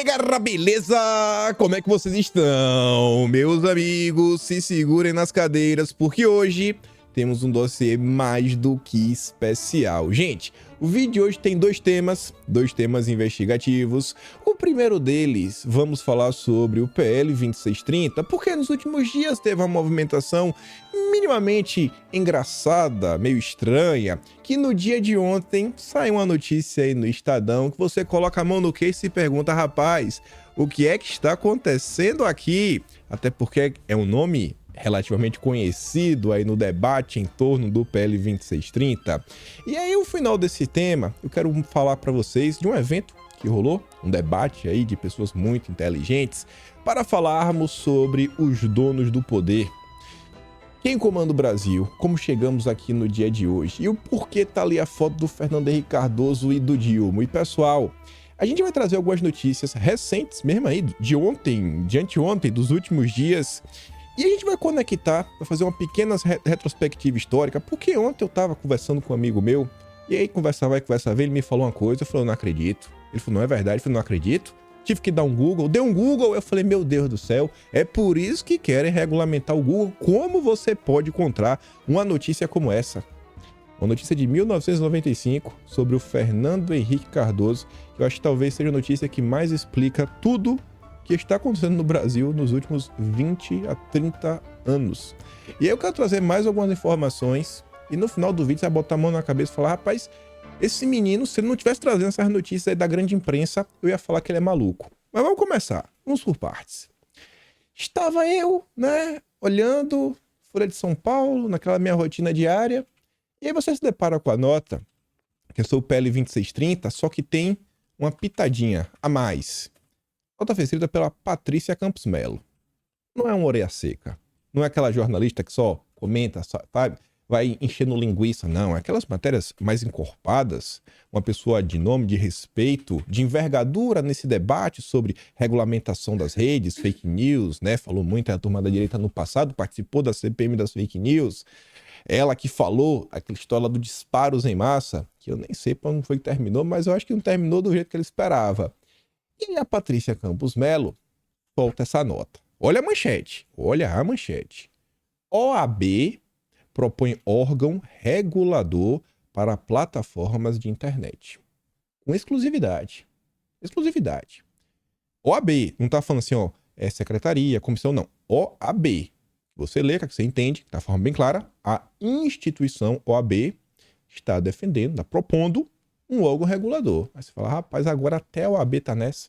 galera, beleza? Como é que vocês estão? Meus amigos, se segurem nas cadeiras, porque hoje temos um dossiê mais do que especial. Gente, o vídeo de hoje tem dois temas investigativos. O primeiro deles, vamos falar sobre o PL 2630, porque nos últimos dias teve uma movimentação minimamente engraçada, meio estranha, que no dia de ontem saiu uma notícia aí no Estadão que você coloca a mão no queixo e se pergunta, rapaz, o que é que está acontecendo aqui? Até porque é um nome relativamente conhecido aí no debate em torno do PL 2630. E aí, no final desse tema, eu quero falar para vocês de um evento que rolou, um debate aí de pessoas muito inteligentes, para falarmos sobre os donos do poder. Quem comanda o Brasil? Como chegamos aqui no dia de hoje? E o porquê tá ali a foto do Fernando Henrique Cardoso e do Dilma? E pessoal, a gente vai trazer algumas notícias recentes mesmo aí, de ontem, de anteontem, dos últimos dias. E a gente vai conectar, vai fazer uma pequena retrospectiva histórica, porque ontem eu tava conversando com um amigo meu, e aí conversa vai, conversa vem, ele me falou uma coisa, eu falei, eu não acredito. Ele falou, não é verdade, eu falei, não acredito. Tive que dar um Google, dei um Google, eu falei, meu Deus do céu, é por isso que querem regulamentar o Google. Como você pode encontrar uma notícia como essa? Uma notícia de 1995 sobre o Fernando Henrique Cardoso, que eu acho que talvez seja a notícia que mais explica tudo que está acontecendo no Brasil nos últimos 20 a 30 anos. E aí eu quero trazer mais algumas informações e no final do vídeo você vai botar a mão na cabeça e falar, rapaz, esse menino, se ele não tivesse trazendo essas notícias aí da grande imprensa, eu ia falar que ele é maluco. Mas vamos começar, vamos por partes. Estava eu, né, olhando Folha de São Paulo, naquela minha rotina diária, e aí você se depara com a nota, que eu sou o PL 2630, só que tem uma pitadinha a mais. Nota foi escrita pela Patrícia Campos Melo. Não é uma orelha seca. Não é aquela jornalista que só comenta, sabe? Vai enchendo linguiça, não. É aquelas matérias mais encorpadas. Uma pessoa de nome, de respeito, de envergadura nesse debate sobre regulamentação das redes, fake news, né? Falou muito a turma da direita no passado, participou da CPM das fake news. Ela que falou aquela história do disparos em massa, que eu nem sei como foi que terminou, mas eu acho que não terminou do jeito que ele esperava. E a Patrícia Campos Melo solta essa nota. Olha a manchete. Olha a manchete. OAB propõe órgão regulador para plataformas de internet. Com exclusividade. Exclusividade. OAB. Não está falando assim, ó, é secretaria, comissão, não. OAB. Você lê, que você entende, de forma bem clara, a instituição OAB está defendendo, está propondo um órgão regulador. Aí você fala, rapaz, agora até a OAB tá nessa.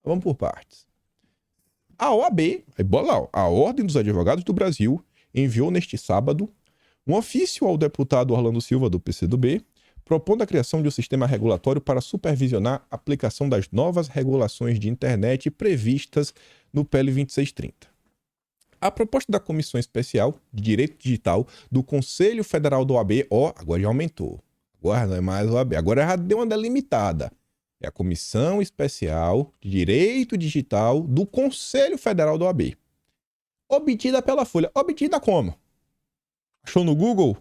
Vamos por partes. A OAB, aí bora lá, a Ordem dos Advogados do Brasil, enviou neste sábado um ofício ao deputado Orlando Silva, do PCdoB, propondo a criação de um sistema regulatório para supervisionar a aplicação das novas regulações de internet previstas no PL 2630. A proposta da Comissão Especial de Direito Digital do Conselho Federal da OAB, agora já aumentou. Agora não é mais OAB, agora já deu uma delimitada. É a Comissão Especial de Direito Digital do Conselho Federal da OAB. Obtida pela Folha. Obtida como? Achou no Google?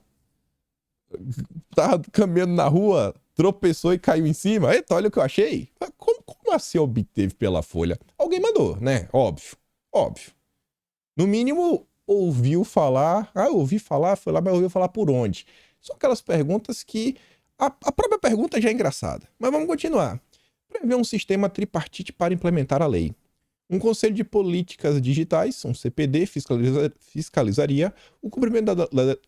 Tava caminhando na rua, tropeçou e caiu em cima? Eita, olha o que eu achei. Como assim obteve pela Folha? Alguém mandou, né? Óbvio. Óbvio. No mínimo, ouviu falar. Ouvi falar, foi lá, mas ouviu falar por onde? São aquelas perguntas que a própria pergunta já é engraçada. Mas vamos continuar. Prevê um sistema tripartite para implementar a lei. Um Conselho de Políticas Digitais, um CPD, fiscalizaria o cumprimento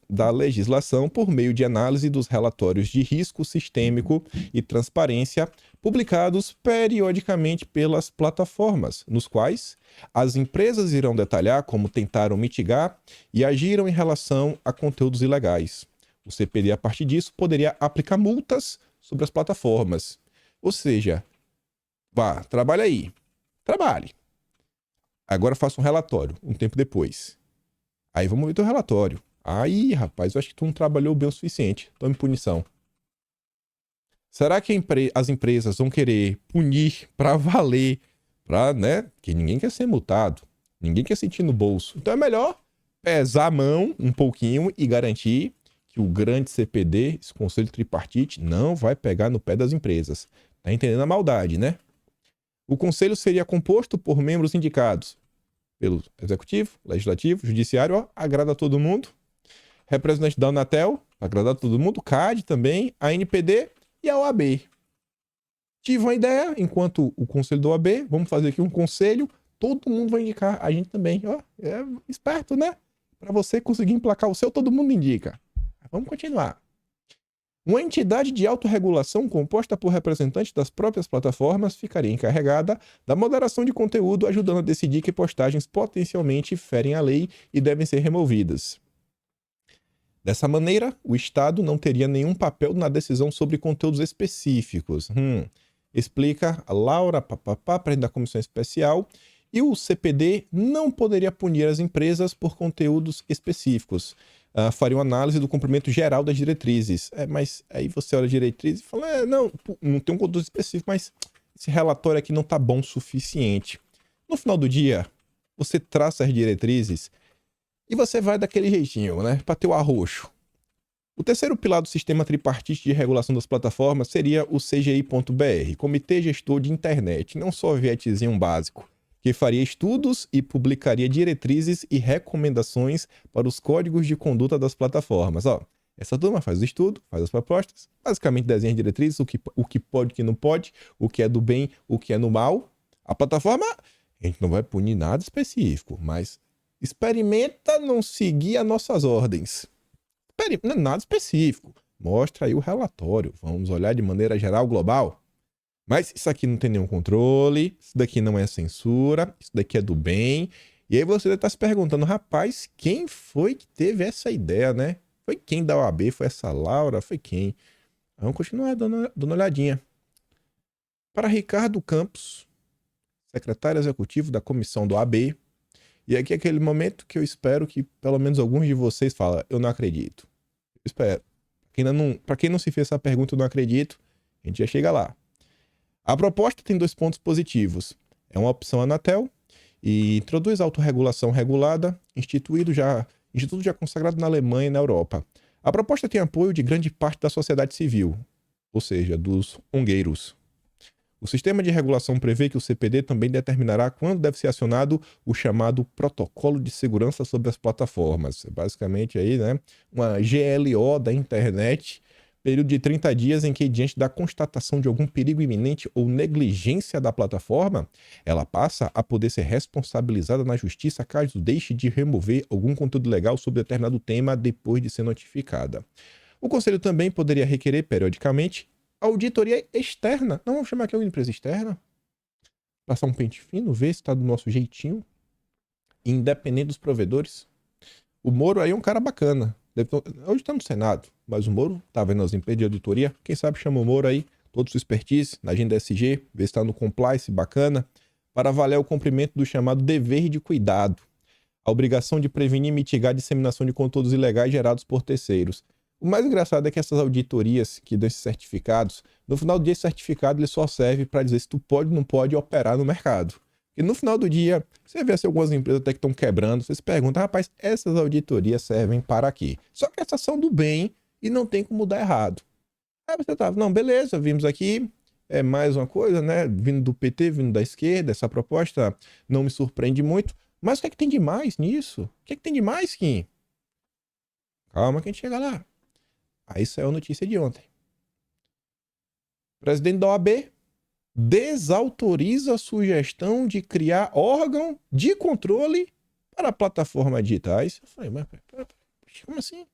da legislação por meio de análise dos relatórios de risco sistêmico e transparência publicados periodicamente pelas plataformas, nos quais as empresas irão detalhar como tentaram mitigar e agiram em relação a conteúdos ilegais. O CPD, a partir disso, poderia aplicar multas sobre as plataformas. Ou seja, vá, trabalhe aí. Trabalhe. Agora faça um relatório, um tempo depois. Aí vamos ver teu relatório. Aí, rapaz, eu acho que tu não trabalhou bem o suficiente. Tome punição. Será que as empresas vão querer punir para valer, para, né? Que ninguém quer ser multado. Ninguém quer sentir no bolso. Então é melhor pesar a mão um pouquinho e garantir que o grande CPD, esse Conselho Tripartite, não vai pegar no pé das empresas. Tá entendendo a maldade, né? O conselho seria composto por membros indicados pelo Executivo, Legislativo, Judiciário, ó, agrada a todo mundo. Representante da Anatel, agrada a todo mundo. CAD também, a ANPD e a OAB. Tive uma ideia, enquanto o conselho da OAB, vamos fazer aqui um conselho, todo mundo vai indicar, a gente também. Ó, é esperto, né? Para você conseguir emplacar o seu, todo mundo indica. Vamos continuar. Uma entidade de autorregulação composta por representantes das próprias plataformas ficaria encarregada da moderação de conteúdo, ajudando a decidir que postagens potencialmente ferem a lei e devem ser removidas. Dessa maneira, o Estado não teria nenhum papel na decisão sobre conteúdos específicos. Explica a Laura, presidente da comissão especial, e o CPD não poderia punir as empresas por conteúdos específicos. Faria uma análise do cumprimento geral das diretrizes. Mas aí você olha a diretriz e fala, não tem um conteúdo específico, mas esse relatório aqui não está bom o suficiente. No final do dia, você traça as diretrizes e você vai daquele jeitinho, né? Para ter o arroxo. O terceiro pilar do sistema tripartite de regulação das plataformas seria o CGI.br, Comitê Gestor de Internet, não só vietzinho básico, que faria estudos e publicaria diretrizes e recomendações para os códigos de conduta das plataformas. Ó, essa turma faz o estudo, faz as propostas, basicamente desenha as diretrizes, o que pode, o que não pode, o que é do bem, o que é do mal. A plataforma, a gente não vai punir nada específico, mas experimenta não seguir as nossas ordens. Não é nada específico. Mostra aí o relatório. Vamos olhar de maneira geral, global. Mas isso aqui não tem nenhum controle, isso daqui não é censura, isso daqui é do bem. E aí você deve estar se perguntando, rapaz, quem foi que teve essa ideia, né? Foi quem da OAB? Foi essa Laura? Foi quem? Vamos continuar dando uma olhadinha. Para Ricardo Campos, secretário executivo da comissão do OAB, e aqui é aquele momento que eu espero que pelo menos alguns de vocês falem, eu não acredito. Eu espero. Para quem não se fez essa pergunta, eu não acredito, a gente já chega lá. A proposta tem 2 pontos positivos. É uma opção Anatel e introduz autorregulação regulada, instituto já consagrado na Alemanha e na Europa. A proposta tem apoio de grande parte da sociedade civil, ou seja, dos ongueiros. O sistema de regulação prevê que o CPD também determinará quando deve ser acionado o chamado Protocolo de Segurança sobre as Plataformas. Basicamente aí, né, uma GLO da internet, período de 30 dias em que, diante da constatação de algum perigo iminente ou negligência da plataforma, ela passa a poder ser responsabilizada na justiça caso deixe de remover algum conteúdo legal sobre determinado tema depois de ser notificada. O Conselho também poderia requerer, periodicamente, auditoria externa. Não vamos chamar aqui uma empresa externa? Passar um pente fino, ver se está do nosso jeitinho. Independente dos provedores. O Moro aí é um cara bacana. Hoje está no Senado, mas o Moro tá vendo as empresas de auditoria. Quem sabe chama o Moro aí, toda sua expertise, na agenda SG, ver se está no compliance bacana, para avaliar o cumprimento do chamado dever de cuidado. A obrigação de prevenir e mitigar a disseminação de conteúdos ilegais gerados por terceiros. O mais engraçado é que essas auditorias que dão esses certificados, no final do dia esse certificado ele só serve para dizer se tu pode ou não pode operar no mercado. E no final do dia, você vê assim, algumas empresas até que estão quebrando, você se pergunta, rapaz, essas auditorias servem para quê? Só que essas são do bem e não tem como dar errado. Aí você tava, não, beleza, vimos aqui, é mais uma coisa, né, vindo do PT, vindo da esquerda, essa proposta não me surpreende muito, mas o que é que tem de mais nisso? O que é que tem de mais, Kim? Calma que a gente chega lá. Aí saiu a notícia de ontem. O presidente da OAB desautoriza a sugestão de criar órgão de controle para plataformas digitais. Eu falei, mas como assim?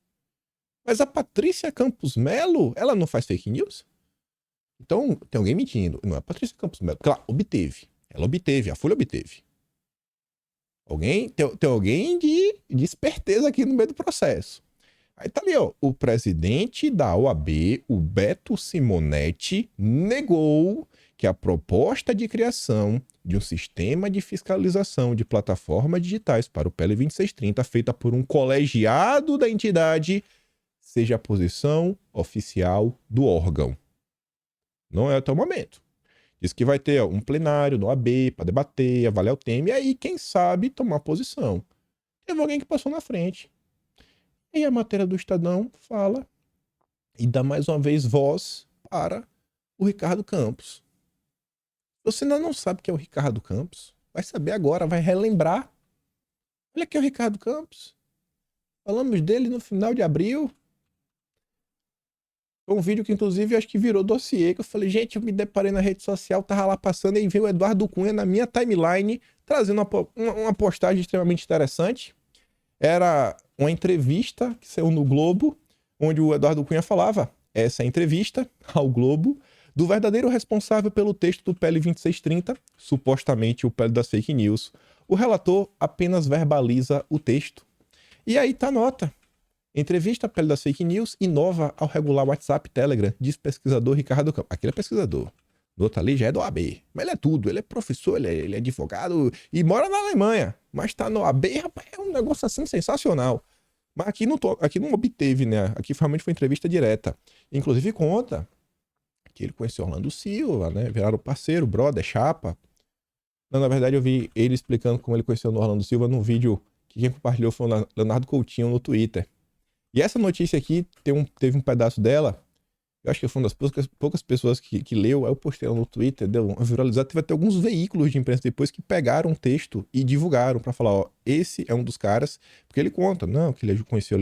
Mas a Patrícia Campos Melo, ela não faz fake news? Então, tem alguém mentindo. Não é a Patrícia Campos Melo. Claro, obteve. Ela obteve, a Folha obteve. Tem alguém de esperteza aqui no meio do processo. Aí tá ali, ó, o presidente da OAB, o Beto Simonetti, negou que a proposta de criação de um sistema de fiscalização de plataformas digitais para o PL 2630, feita por um colegiado da entidade, seja a posição oficial do órgão. Não é até o momento. Diz que vai ter um plenário no OAB para debater, avaliar o tema e aí, quem sabe, tomar posição. Teve alguém que passou na frente. E a matéria do Estadão fala e dá mais uma vez voz para o Ricardo Campos. Você ainda não sabe quem é o Ricardo Campos? Vai saber agora, vai relembrar. Olha aqui o Ricardo Campos. Falamos dele no final de abril. Foi um vídeo que, inclusive, acho que virou dossiê. Que eu falei, gente, eu me deparei na rede social, tava lá passando e veio o Eduardo Cunha na minha timeline, trazendo uma postagem extremamente interessante. Era uma entrevista que saiu no Globo, onde o Eduardo Cunha falava, essa é a entrevista ao Globo, do verdadeiro responsável pelo texto do PL 2630, supostamente o PL das fake news. O relator apenas verbaliza o texto. E aí tá a nota. Entrevista PL das fake news inova ao regular WhatsApp e Telegram, diz pesquisador Ricardo Campos. Aquele é pesquisador. O outro ali já é do OAB. Mas ele é tudo. Ele é professor, ele é advogado e mora na Alemanha. Mas tá no OAB, rapaz, é um negócio assim sensacional. Mas aqui não obteve, né? Aqui realmente foi entrevista direta. Inclusive conta que ele conheceu Orlando Silva, né? Viraram parceiro, brother, chapa. Não, na verdade, eu vi ele explicando como ele conheceu o Orlando Silva num vídeo que quem compartilhou foi o Leonardo Coutinho no Twitter. E essa notícia aqui teve um pedaço dela. Eu acho que foi uma das poucas pessoas que leu. Aí eu postei ela no Twitter, deu uma viralizada. Teve até alguns veículos de imprensa depois que pegaram o texto e divulgaram pra falar: ó, esse é um dos caras. Porque ele conta, não, que ele conheceu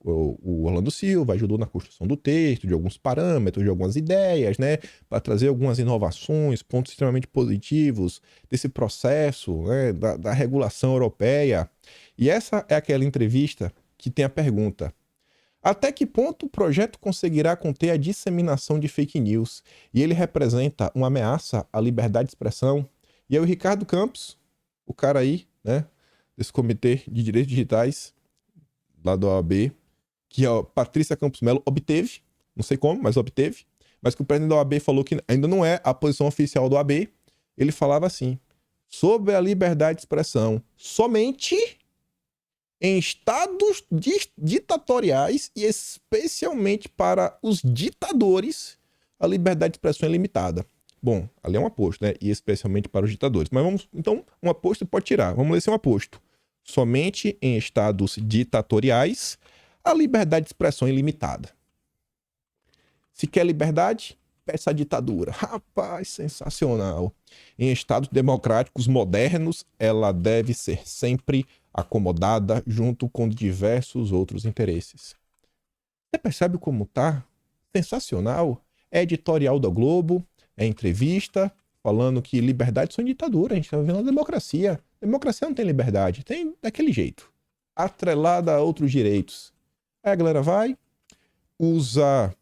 o Orlando Silva, ajudou na construção do texto, de alguns parâmetros, de algumas ideias, né? Para trazer algumas inovações, pontos extremamente positivos desse processo, né? Da regulação europeia. E essa é aquela entrevista que tem a pergunta: até que ponto o projeto conseguirá conter a disseminação de fake news? E ele representa uma ameaça à liberdade de expressão? E aí o Ricardo Campos, o cara aí, né, desse Comitê de Direitos Digitais, lá da OAB, que a Patrícia Campos Melo obteve, não sei como, mas obteve, mas que o presidente da OAB falou que ainda não é a posição oficial do OAB. Ele falava assim: sobre a liberdade de expressão, somente em estados ditatoriais e especialmente para os ditadores, a liberdade de expressão é limitada. Bom, ali é um aposto, né? E especialmente para os ditadores. Mas vamos, então, um aposto pode tirar. Vamos ler esse um aposto. Somente em estados ditatoriais, a liberdade de expressão é ilimitada. Se quer liberdade, peça a ditadura. Rapaz, sensacional. Em estados democráticos modernos, ela deve ser sempre acomodada junto com diversos outros interesses. Você percebe como tá? Sensacional. É editorial da Globo, é entrevista, falando que liberdade são ditadura. A gente tá vivendo uma democracia. Democracia não tem liberdade, tem daquele jeito. Atrelada a outros direitos. Aí a galera vai, usa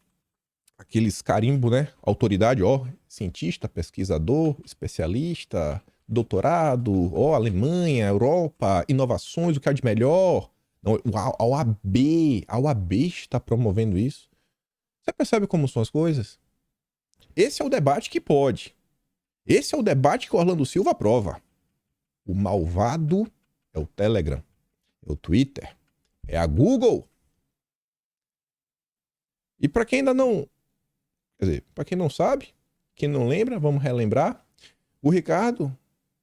aqueles carimbo, né? Autoridade, ó, cientista, pesquisador, especialista, doutorado, ó, Alemanha, Europa, inovações, o que há de melhor. Não, a OAB está promovendo isso. Você percebe como são as coisas? Esse é o debate que pode. Esse é o debate que o Orlando Silva aprova. O malvado é o Telegram, é o Twitter, é a Google. E para quem ainda não... Quer dizer, para quem não sabe, quem não lembra, vamos relembrar. O Ricardo,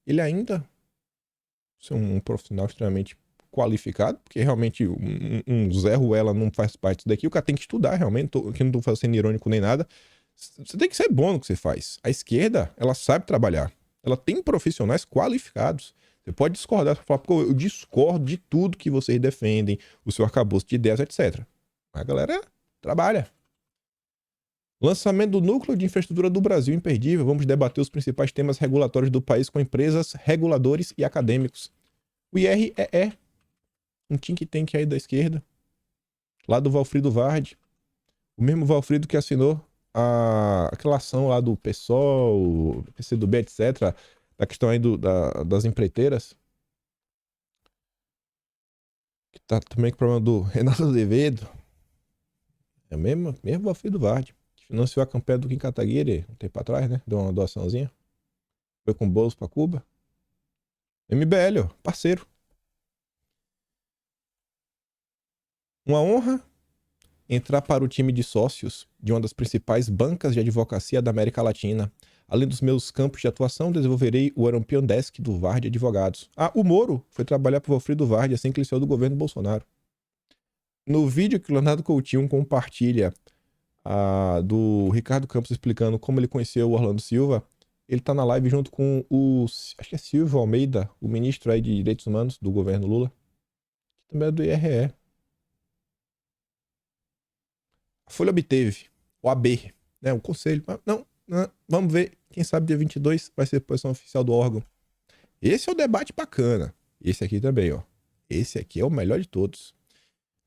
ele ainda é um profissional extremamente qualificado, porque realmente um Zé Ruela não faz parte disso daqui. O cara tem que estudar realmente, aqui não tô sendo irônico nem nada. Você tem que ser bom no que você faz. A esquerda, ela sabe trabalhar. Ela tem profissionais qualificados. Você pode discordar, você falar, pô, eu discordo de tudo que vocês defendem, o seu arcabouço de ideias, etc. Mas a galera trabalha. Lançamento do Núcleo de Infraestrutura do Brasil imperdível. Vamos debater os principais temas regulatórios do país com empresas, reguladores e acadêmicos. O IREE, um think tank aí da esquerda, lá do Valfrido Vardi. O mesmo Valfrido que assinou aquela ação lá do PSOL, PCdoB, etc., da questão aí das empreiteiras. Que tá também com o problema do Renato Azevedo. É o mesmo Valfrido Vardi. Financiou a campanha do Kim Kataguiri um tempo atrás, né? Deu uma doaçãozinha. Foi com bolsa pra Cuba. MBL, ó, parceiro. Uma honra entrar para o time de sócios de uma das principais bancas de advocacia da América Latina. Além dos meus campos de atuação, desenvolverei o European Desk do Vardi Advogados. Ah, o Moro foi trabalhar para o Valfrido Vardi assim que ele saiu do governo Bolsonaro. No vídeo que o Leonardo Coutinho compartilha do Ricardo Campos explicando como ele conheceu o Orlando Silva, Ele tá na live junto com o, acho que é Silvio Almeida, o ministro aí de Direitos Humanos do governo Lula, que também é do IRE. A Folha obteve, o AB, né, o conselho, não, vamos ver, quem sabe dia 22 vai ser a posição oficial do órgão. Esse é o debate bacana. Esse aqui também, ó. Esse aqui é o melhor de todos.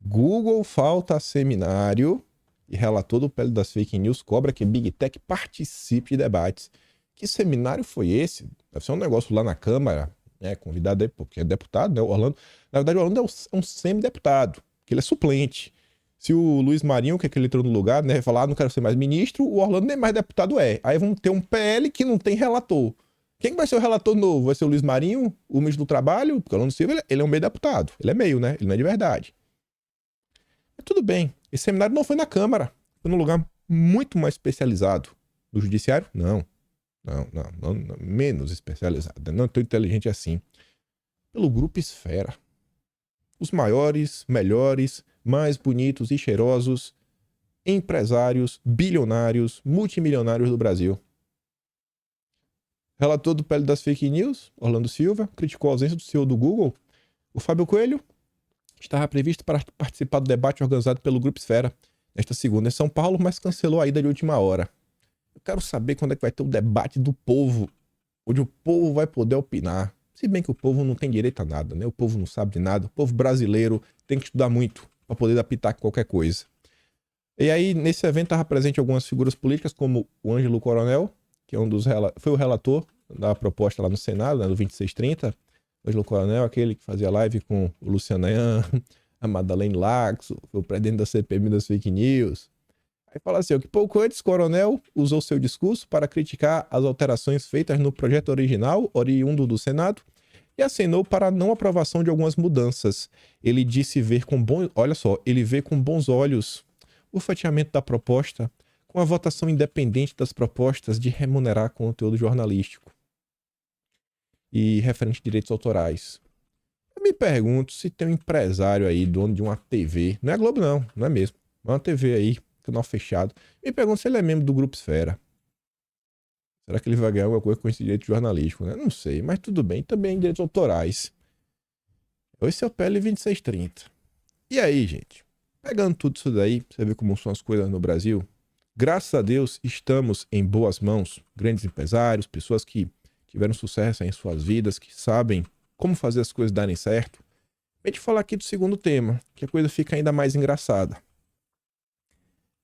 Google falta seminário e relator do PL das fake news cobra que Big Tech participe de debates. Que seminário foi esse? Deve ser um negócio lá na Câmara, né? Convidado aí, porque é deputado, né? O Orlando. Na verdade, o Orlando é um semideputado, porque ele é suplente. Se o Luiz Marinho, que é aquele entrou no lugar, né, falar, não quero ser mais ministro, o Orlando nem mais deputado é. Aí vamos ter um PL que não tem relator. Quem vai ser o relator novo? Vai ser o Luiz Marinho, o ministro do Trabalho? Porque o Orlando Silva, ele é um meio deputado. Ele é meio, né? Ele não é de verdade. Mas tudo bem. Esse seminário não foi na Câmara. Foi num lugar muito mais especializado. No Judiciário? Não. Não. Menos especializado. Não tão inteligente assim. Pelo Grupo Esfera. Os maiores, melhores, mais bonitos e cheirosos empresários, bilionários, multimilionários do Brasil. Relator do PL das fake news, Orlando Silva, criticou a ausência do CEO do Google. O Fábio Coelho estava previsto para participar do debate organizado pelo Grupo Esfera nesta segunda em São Paulo, mas cancelou a ida de última hora. Eu quero saber quando é que vai ter o debate do povo, onde o povo vai poder opinar. Se bem que o povo não tem direito a nada, né? O povo não sabe de nada. O povo brasileiro tem que estudar muito para poder adaptar qualquer coisa. E aí, nesse evento, estava presente algumas figuras políticas, como o Ângelo Coronel, que é foi o relator da proposta lá no Senado, né, do 2630. O Ângelo Coronel, aquele que fazia live com o Luciano Ayan, a Madeleine Laxo, foi o presidente da CPMI das fake news. Aí fala assim, que pouco antes, Coronel usou seu discurso para criticar as alterações feitas no projeto original, oriundo do Senado, e acenou para a não aprovação de algumas mudanças. Ele disse ver com ele vê com bons olhos o fatiamento da proposta com a votação independente das propostas de remunerar conteúdo jornalístico e referente a direitos autorais. Eu me pergunto se tem um empresário aí, dono de uma TV, não é Globo não é mesmo, é uma TV aí, canal fechado, me pergunto se ele é membro do Grupo Esfera. Será que ele vai ganhar alguma coisa com esse direito jornalístico, né? Não sei, mas tudo bem, também direitos autorais. Esse é o PL 2630. E aí, gente? Pegando tudo isso daí, você vê como são as coisas no Brasil. Graças a Deus, estamos em boas mãos. Grandes empresários, pessoas que tiveram sucesso em suas vidas, que sabem como fazer as coisas darem certo. A gente falar aqui do segundo tema, que a coisa fica ainda mais engraçada.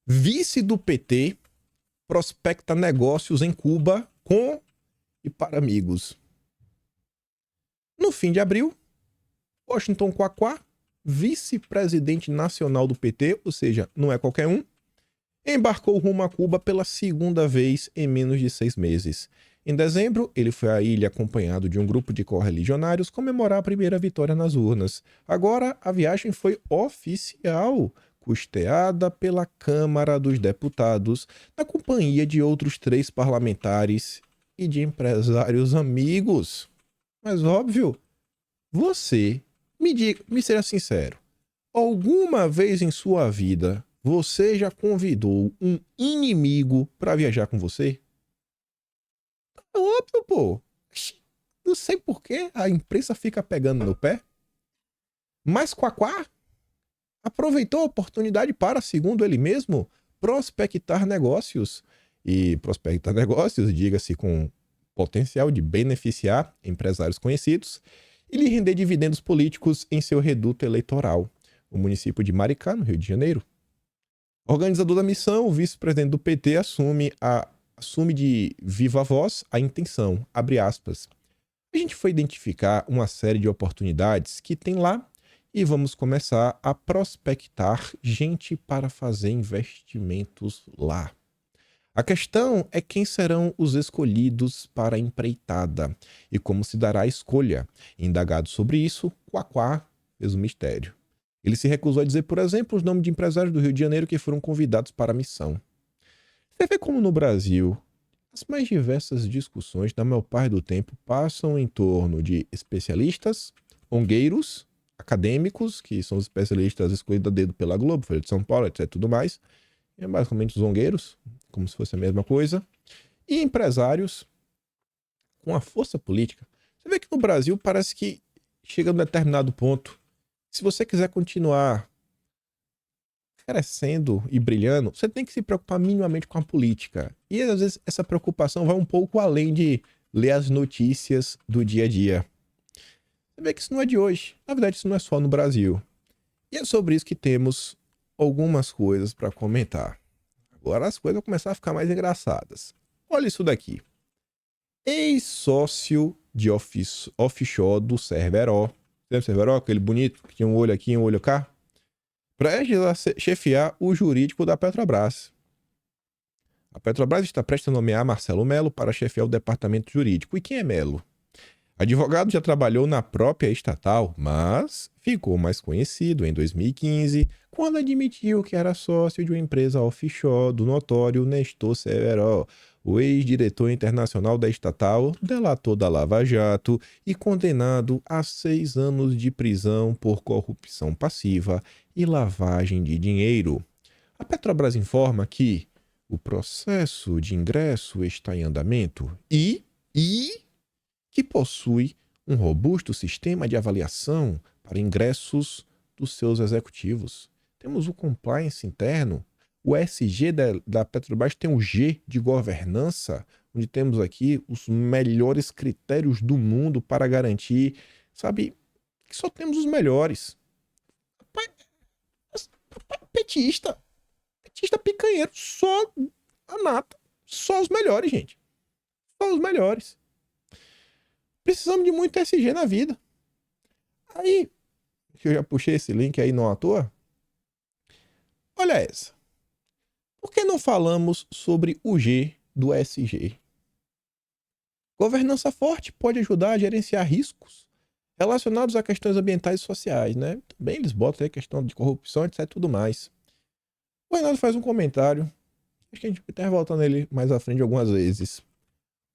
Vice do PT prospecta negócios em Cuba com e para amigos. No fim de abril, Washington Quaquá, vice-presidente nacional do PT, ou seja, não é qualquer um, embarcou rumo a Cuba pela segunda vez em menos de 6 meses. Em dezembro, ele foi à ilha acompanhado de um grupo de correligionários comemorar a primeira vitória nas urnas. Agora, a viagem foi oficial, custeada pela Câmara dos Deputados, na companhia de outros 3 parlamentares e de empresários amigos. Mas óbvio, você, me seja sincero, alguma vez em sua vida você já convidou um inimigo para viajar com você? É óbvio, pô. Não sei por que a imprensa fica pegando no pé. Mas Quaquá aproveitou a oportunidade para, segundo ele mesmo, prospectar negócios. E prospectar negócios, diga-se, com potencial de beneficiar empresários conhecidos e lhe render dividendos políticos em seu reduto eleitoral, o município de Maricá, no Rio de Janeiro. Organizador da missão, o vice-presidente do PT assume de viva voz a intenção, abre aspas. A gente foi identificar uma série de oportunidades que tem lá e vamos começar a prospectar gente para fazer investimentos lá. A questão é quem serão os escolhidos para a empreitada e como se dará a escolha. Indagado sobre isso, Quaquá fez um mistério. Ele se recusou a dizer, por exemplo, os nomes de empresários do Rio de Janeiro que foram convidados para a missão. Você vê como no Brasil, as mais diversas discussões, na maior parte do tempo, passam em torno de especialistas, ongueiros, acadêmicos, que são os especialistas escolhidos a dedo pela Globo, Folha de São Paulo, etc. Tudo mais. É basicamente os ongueiros, como se fosse a mesma coisa. E empresários, com a força política. Você vê que no Brasil parece que chega a um determinado ponto. Se você quiser continuar crescendo e brilhando, você tem que se preocupar minimamente com a política. E às vezes essa preocupação vai um pouco além de ler as notícias do dia a dia. Você vê que isso não é de hoje. Na verdade, isso não é só no Brasil. E é sobre isso que temos algumas coisas para comentar. Agora as coisas vão começar a ficar mais engraçadas. Olha isso daqui. Ex-sócio de offshore do Cerveró. Lembra o Cerveró? Aquele bonito que tinha um olho aqui e um olho cá? Prestes a chefiar o jurídico da Petrobras. A Petrobras está prestes a nomear Marcelo Melo para chefiar o departamento jurídico. E quem é Melo? Advogado, já trabalhou na própria estatal, mas ficou mais conhecido em 2015, quando admitiu que era sócio de uma empresa offshore do notório Nestor Cerveró, o ex-diretor internacional da estatal, delator da Lava Jato e condenado a 6 anos de prisão por corrupção passiva e lavagem de dinheiro. A Petrobras informa que o processo de ingresso está em andamento e que possui um robusto sistema de avaliação para ingressos dos seus executivos. Temos o compliance interno, o SG da Petrobras tem o G de governança, onde temos aqui os melhores critérios do mundo para garantir, sabe, que só temos os melhores. Petista picanheiro, só a nata, só os melhores, gente. Só os melhores. Precisamos de muito SG na vida. Aí, que eu já puxei esse link aí não à toa. Olha essa. Por que não falamos sobre o G do SG? Governança forte pode ajudar a gerenciar riscos relacionados a questões ambientais e sociais, né? Também eles botam aí a questão de corrupção, etc e tudo mais. O Renato faz um comentário. Acho que a gente vai até voltar nele mais à frente algumas vezes.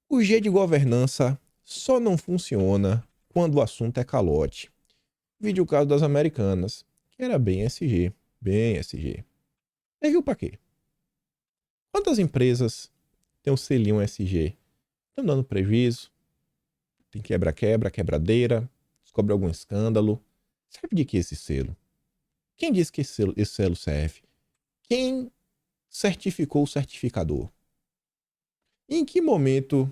O G de governança só não funciona quando o assunto é calote. Vide o caso das Americanas, que era bem SG. Bem SG. Serviu pra quê? Quantas empresas têm um selinho SG? Estão dando prejuízo? Tem quebradeira? Descobre algum escândalo? Serve de que esse selo? Quem disse que esse selo serve? Quem certificou o certificador? E em que momento,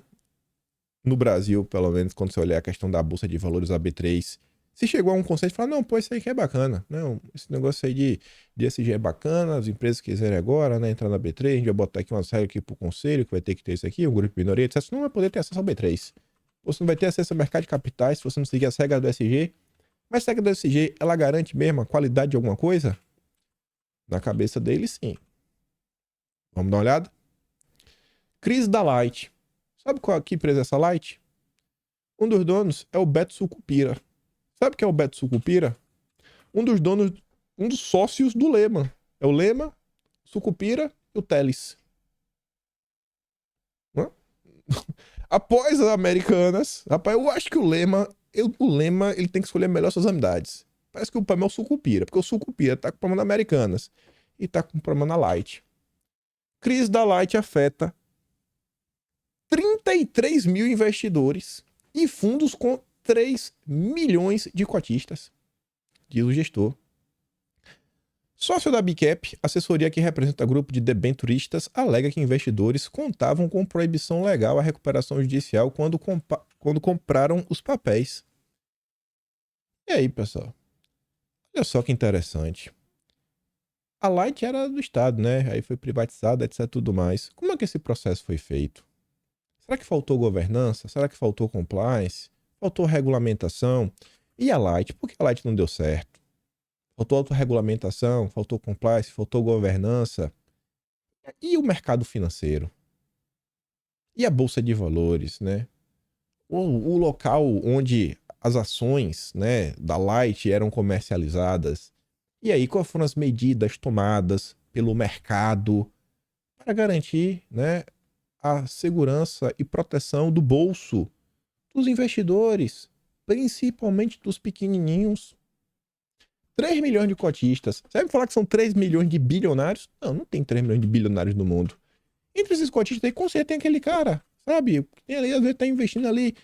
no Brasil, pelo menos, quando você olhar a questão da Bolsa de Valores, a B3, se chegou a um conceito e falar, não, pô, isso aí que é bacana. Não, esse negócio aí de SG é bacana, as empresas quiserem agora, né, entrar na B3, a gente vai botar aqui uma regra aqui pro conselho, que vai ter que ter isso aqui, um grupo de minoria, etc. Você não vai poder ter acesso ao B3. Você não vai ter acesso ao mercado de capitais se você não seguir as regras do SG. Mas a regra do SG, ela garante mesmo a qualidade de alguma coisa? Na cabeça dele, sim. Vamos dar uma olhada? Crise da Light. Sabe que empresa é essa Light? Um dos donos é o Beto Sucupira. Sabe o que é o Beto Sucupira? Um dos sócios do Lema. É o Lema, Sucupira e o Teles. Após as Americanas, rapaz, eu acho que o Lema ele tem que escolher melhor suas amizades. Parece que o problema é o Sucupira, porque o Sucupira tá com problema na Americanas e tá com problema na Light. Crise da Light afeta 33 mil investidores e fundos com 3 milhões de cotistas, diz o gestor. Sócio da Bicap, assessoria que representa grupo de debenturistas, alega que investidores contavam com proibição legal à recuperação judicial quando compraram os papéis. E aí, pessoal? Olha só que interessante. A Light era do Estado, né? Aí foi privatizada, etc. tudo mais. Como é que esse processo foi feito? Será que faltou governança? Será que faltou compliance? Faltou regulamentação? E a Light? Por que a Light não deu certo? Faltou autorregulamentação? Faltou compliance? Faltou governança? E o mercado financeiro? E a Bolsa de Valores, né? O local onde as ações, né, da Light eram comercializadas. E aí, quais foram as medidas tomadas pelo mercado para garantir, né, a segurança e proteção do bolso dos investidores, principalmente dos pequenininhos? 3 milhões de cotistas. Você vai me falar que são 3 milhões de bilionários? Não, não tem 3 milhões de bilionários no mundo. Entre esses cotistas aí, com certeza tem aquele cara, sabe? Tem ali, às vezes tá investindo ali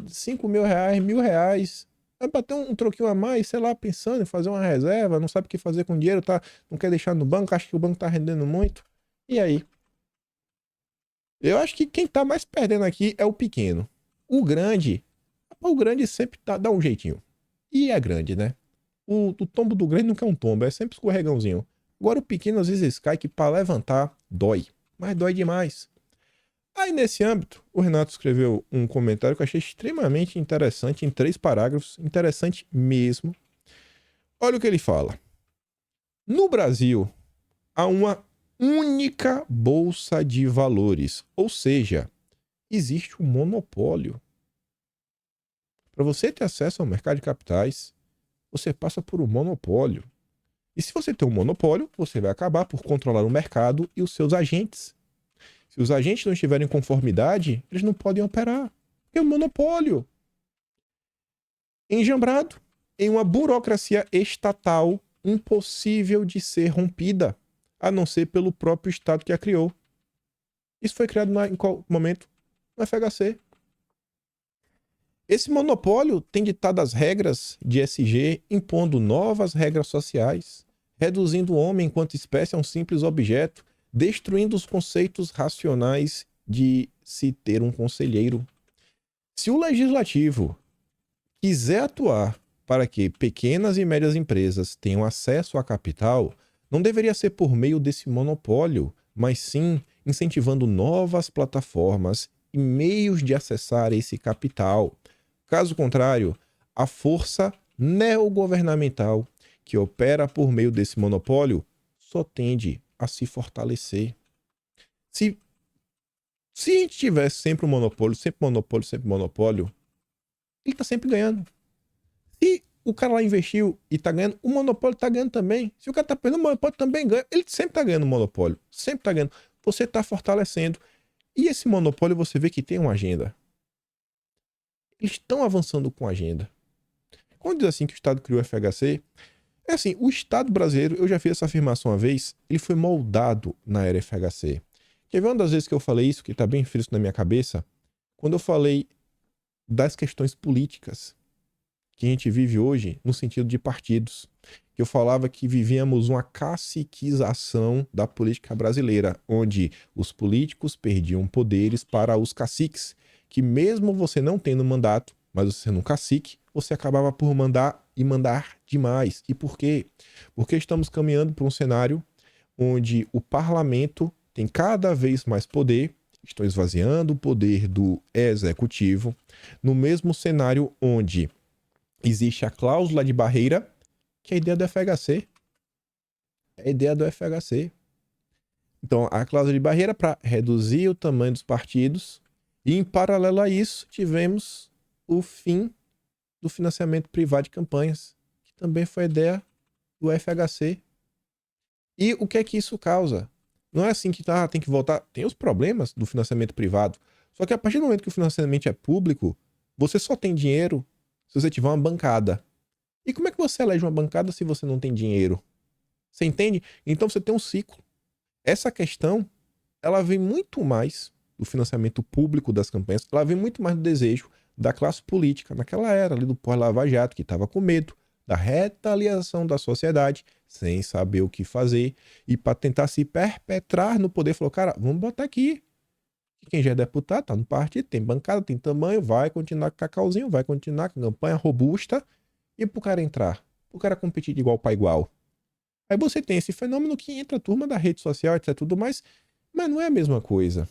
5 mil reais, R$ 1.000. É pra ter um troquinho a mais, sei lá, pensando em fazer uma reserva, não sabe o que fazer com o dinheiro, tá? Não quer deixar no banco, acha que o banco tá rendendo muito. E aí? Eu acho que quem tá mais perdendo aqui é o pequeno. O grande sempre dá um jeitinho. E é grande, né? O tombo do grande nunca é um tombo, é sempre escorregãozinho. Agora o pequeno às vezes cai que para levantar dói, mas dói demais. Aí nesse âmbito, o Renato escreveu um comentário que eu achei extremamente interessante, em 3 parágrafos, interessante mesmo. Olha o que ele fala. No Brasil, há uma única bolsa de valores, ou seja, existe um monopólio. Para você ter acesso ao mercado de capitais, você passa por um monopólio. E se você tem um monopólio, você vai acabar por controlar o mercado e os seus agentes. Se os agentes não estiverem em conformidade, eles não podem operar. É um monopólio. Enjambrado em uma burocracia estatal impossível de ser rompida, a não ser pelo próprio Estado que a criou. Isso foi criado em qual momento? No FHC. Esse monopólio tem ditado as regras de SG, impondo novas regras sociais, reduzindo o homem enquanto espécie a um simples objeto, destruindo os conceitos racionais de se ter um conselheiro. Se o legislativo quiser atuar para que pequenas e médias empresas tenham acesso a capital, não deveria ser por meio desse monopólio, mas sim incentivando novas plataformas e meios de acessar esse capital. Caso contrário, a força neogovernamental que opera por meio desse monopólio só tende a se fortalecer. Se a gente tivesse sempre um monopólio, sempre monopólio, sempre monopólio, ele tá sempre ganhando. Se o cara lá investiu e tá ganhando, o monopólio tá ganhando também. Se o cara tá perdendo, o monopólio também ganha. Ele sempre tá ganhando o monopólio. Sempre tá ganhando. Você tá fortalecendo. E esse monopólio você vê que tem uma agenda. Eles estão avançando com a agenda. Quando diz assim que o Estado criou o FHC, é assim, o Estado brasileiro, eu já fiz essa afirmação uma vez, ele foi moldado na era FHC. Quer ver uma das vezes que eu falei isso, que tá bem fresco na minha cabeça? Quando eu falei das questões políticas que a gente vive hoje no sentido de partidos. Eu falava que vivíamos uma caciquização da política brasileira, onde os políticos perdiam poderes para os caciques, que mesmo você não tendo mandato, mas você sendo um cacique, você acabava por mandar e mandar demais. E por quê? Porque estamos caminhando para um cenário onde o parlamento tem cada vez mais poder, estão esvaziando o poder do executivo, no mesmo cenário onde existe a cláusula de barreira, que é a ideia do FHC. É a ideia do FHC. Então, a cláusula de barreira para reduzir o tamanho dos partidos. E, em paralelo a isso, tivemos o fim do financiamento privado de campanhas, que também foi a ideia do FHC. E o que é que isso causa? Não é assim que tem que voltar. Tem os problemas do financiamento privado. Só que a partir do momento que o financiamento é público, você só tem dinheiro se você tiver uma bancada. E como é que você elege uma bancada se você não tem dinheiro? Você entende? Então você tem um ciclo. Essa questão, ela vem muito mais do financiamento público das campanhas, ela vem muito mais do desejo da classe política, naquela era ali do pós-Lava Jato, que estava com medo da retaliação da sociedade, sem saber o que fazer, e para tentar se perpetrar no poder, falou, cara, vamos botar aqui. Quem já é deputado, tá no partido, tem bancada, tem tamanho, vai continuar com cacauzinho, vai continuar com campanha robusta, e pro cara entrar, pro cara competir de igual para igual. Aí você tem esse fenômeno que entra a turma da rede social, etc, tudo mais, mas não é a mesma coisa.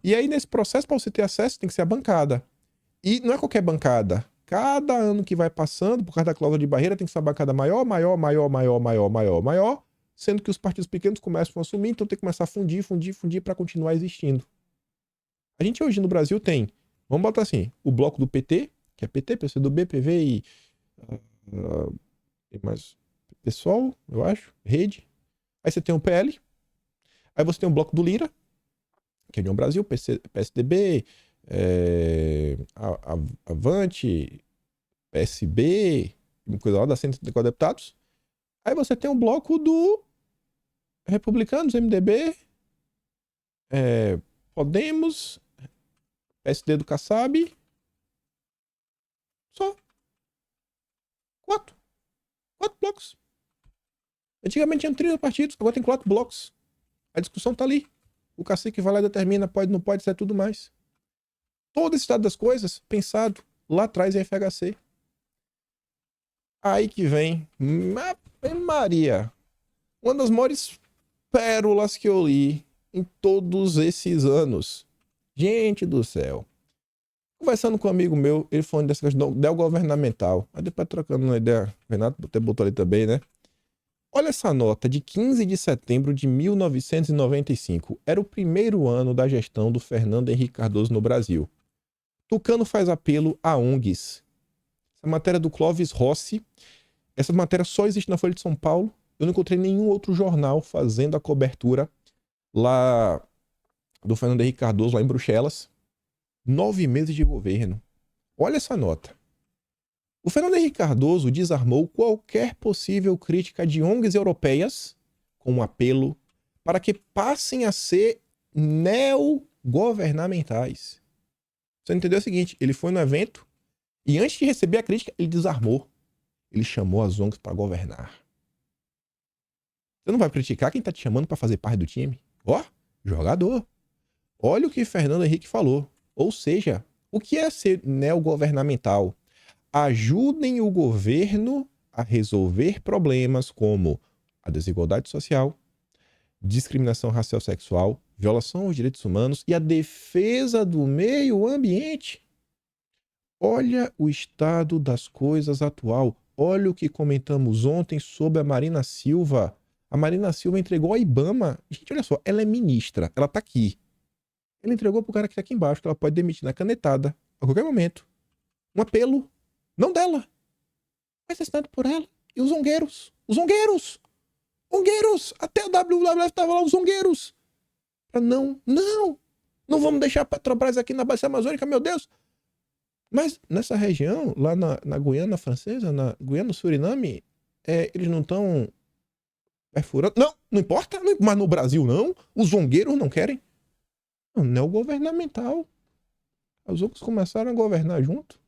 E aí nesse processo, para você ter acesso, tem que ser a bancada. E não é qualquer bancada. Cada ano que vai passando, por causa da cláusula de barreira, tem que ser uma bancada maior, maior, maior, maior, maior, maior, maior, sendo que os partidos pequenos começam a assumir, então tem que começar a fundir, fundir, fundir para continuar existindo. A gente hoje no Brasil tem, vamos botar assim, o bloco do PT, que é PT, PCdoB, PV e tem mais PSOL, eu acho, Rede. Aí você tem o PL, aí você tem o bloco do Lira, que é União Brasil, PSDB, Avante, PSB, coisa lá, da 134 deputados. Aí você tem o bloco do Republicanos, MDB, Podemos PSD do Kassab. Só. 4. 4 blocos. Antigamente tinha 30 partidos, agora tem 4 blocos. A discussão tá ali. O cacique vai lá e determina, pode, não pode, isso é tudo mais. Todo esse estado das coisas, pensado lá atrás em FHC. Aí que vem Maria. Uma das maiores pérolas que eu li em todos esses anos. Gente do céu. Conversando com um amigo meu, ele falando dessa questão do governamental. Aí depois trocando uma ideia, Renato até botou ali também, né? Olha essa nota de 15 de setembro de 1995. Era o primeiro ano da gestão do Fernando Henrique Cardoso no Brasil. Tucano faz apelo a ONGs. Essa matéria do Clóvis Rossi. Essa matéria só existe na Folha de São Paulo. Eu não encontrei nenhum outro jornal fazendo a cobertura lá do Fernando Henrique Cardoso, lá em Bruxelas. 9 meses de governo. Olha essa nota. O Fernando Henrique Cardoso desarmou qualquer possível crítica de ONGs europeias com um apelo para que passem a ser neogovernamentais. Você entendeu o seguinte? Ele foi no evento e antes de receber a crítica, ele desarmou. Ele chamou as ONGs para governar. Você não vai criticar quem está te chamando para fazer parte do time? Ó, jogador. Olha o que Fernando Henrique falou. Ou seja, o que é ser neogovernamental? Ajudem o governo a resolver problemas como a desigualdade social, discriminação racial sexual, violação aos direitos humanos e a defesa do meio ambiente. Olha o estado das coisas atual. Olha o que comentamos ontem sobre a Marina Silva. A Marina Silva entregou a Ibama. Gente, olha só, ela é ministra, ela tá aqui. Ela entregou pro cara que tá aqui embaixo, que ela pode demitir na canetada, a qualquer momento. Um apelo, não dela, mas assinado por ela. E os zongueiros. Os zongueiros! Zongueiros! Até o WWF tava lá, os zongueiros. Pra não vamos deixar a Petrobras aqui na Bacia Amazônica, meu Deus. Mas nessa região, lá na Guiana Francesa, na Guiana, Suriname, eles não estão perfurando. Não importa, mas no Brasil não. Os zongueiros não querem. Não é o governamental. Os outros começaram a governar junto.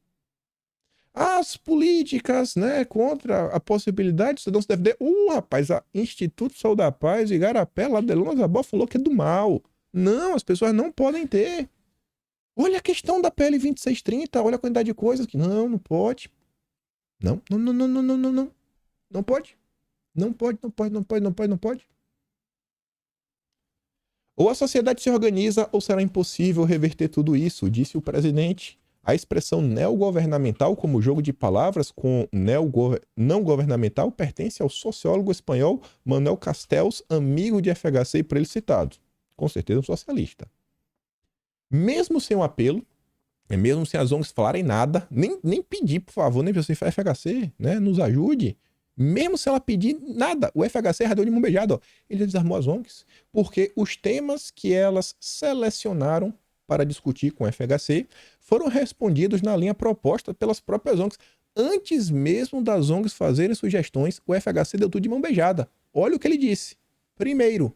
As políticas, né, contra a possibilidade de cidadão se defender. Rapaz, a Instituto Saúde da Paz, Igarapé, lá de Lona Zabó falou que é do mal. Não, as pessoas não podem ter. Olha a questão da PL 2630, olha a quantidade de coisas que não pode. Não. Não pode. Não pode. Ou a sociedade se organiza ou será impossível reverter tudo isso, disse o presidente. A expressão neogovernamental, como jogo de palavras com não governamental, pertence ao sociólogo espanhol Manuel Castells, amigo de FHC e por ele citado. Com certeza um socialista. Mesmo sem um apelo, mesmo sem as ONGs falarem nada, nem pedir, por favor, nem você FHC, né, nos ajude. Mesmo se ela pedir nada, o FHC radeu de mão beijada, ó, ele desarmou as ONGs, porque os temas que elas selecionaram para discutir com o FHC foram respondidos na linha proposta pelas próprias ONGs. Antes mesmo das ONGs fazerem sugestões, o FHC deu tudo de mão beijada. Olha o que ele disse. Primeiro,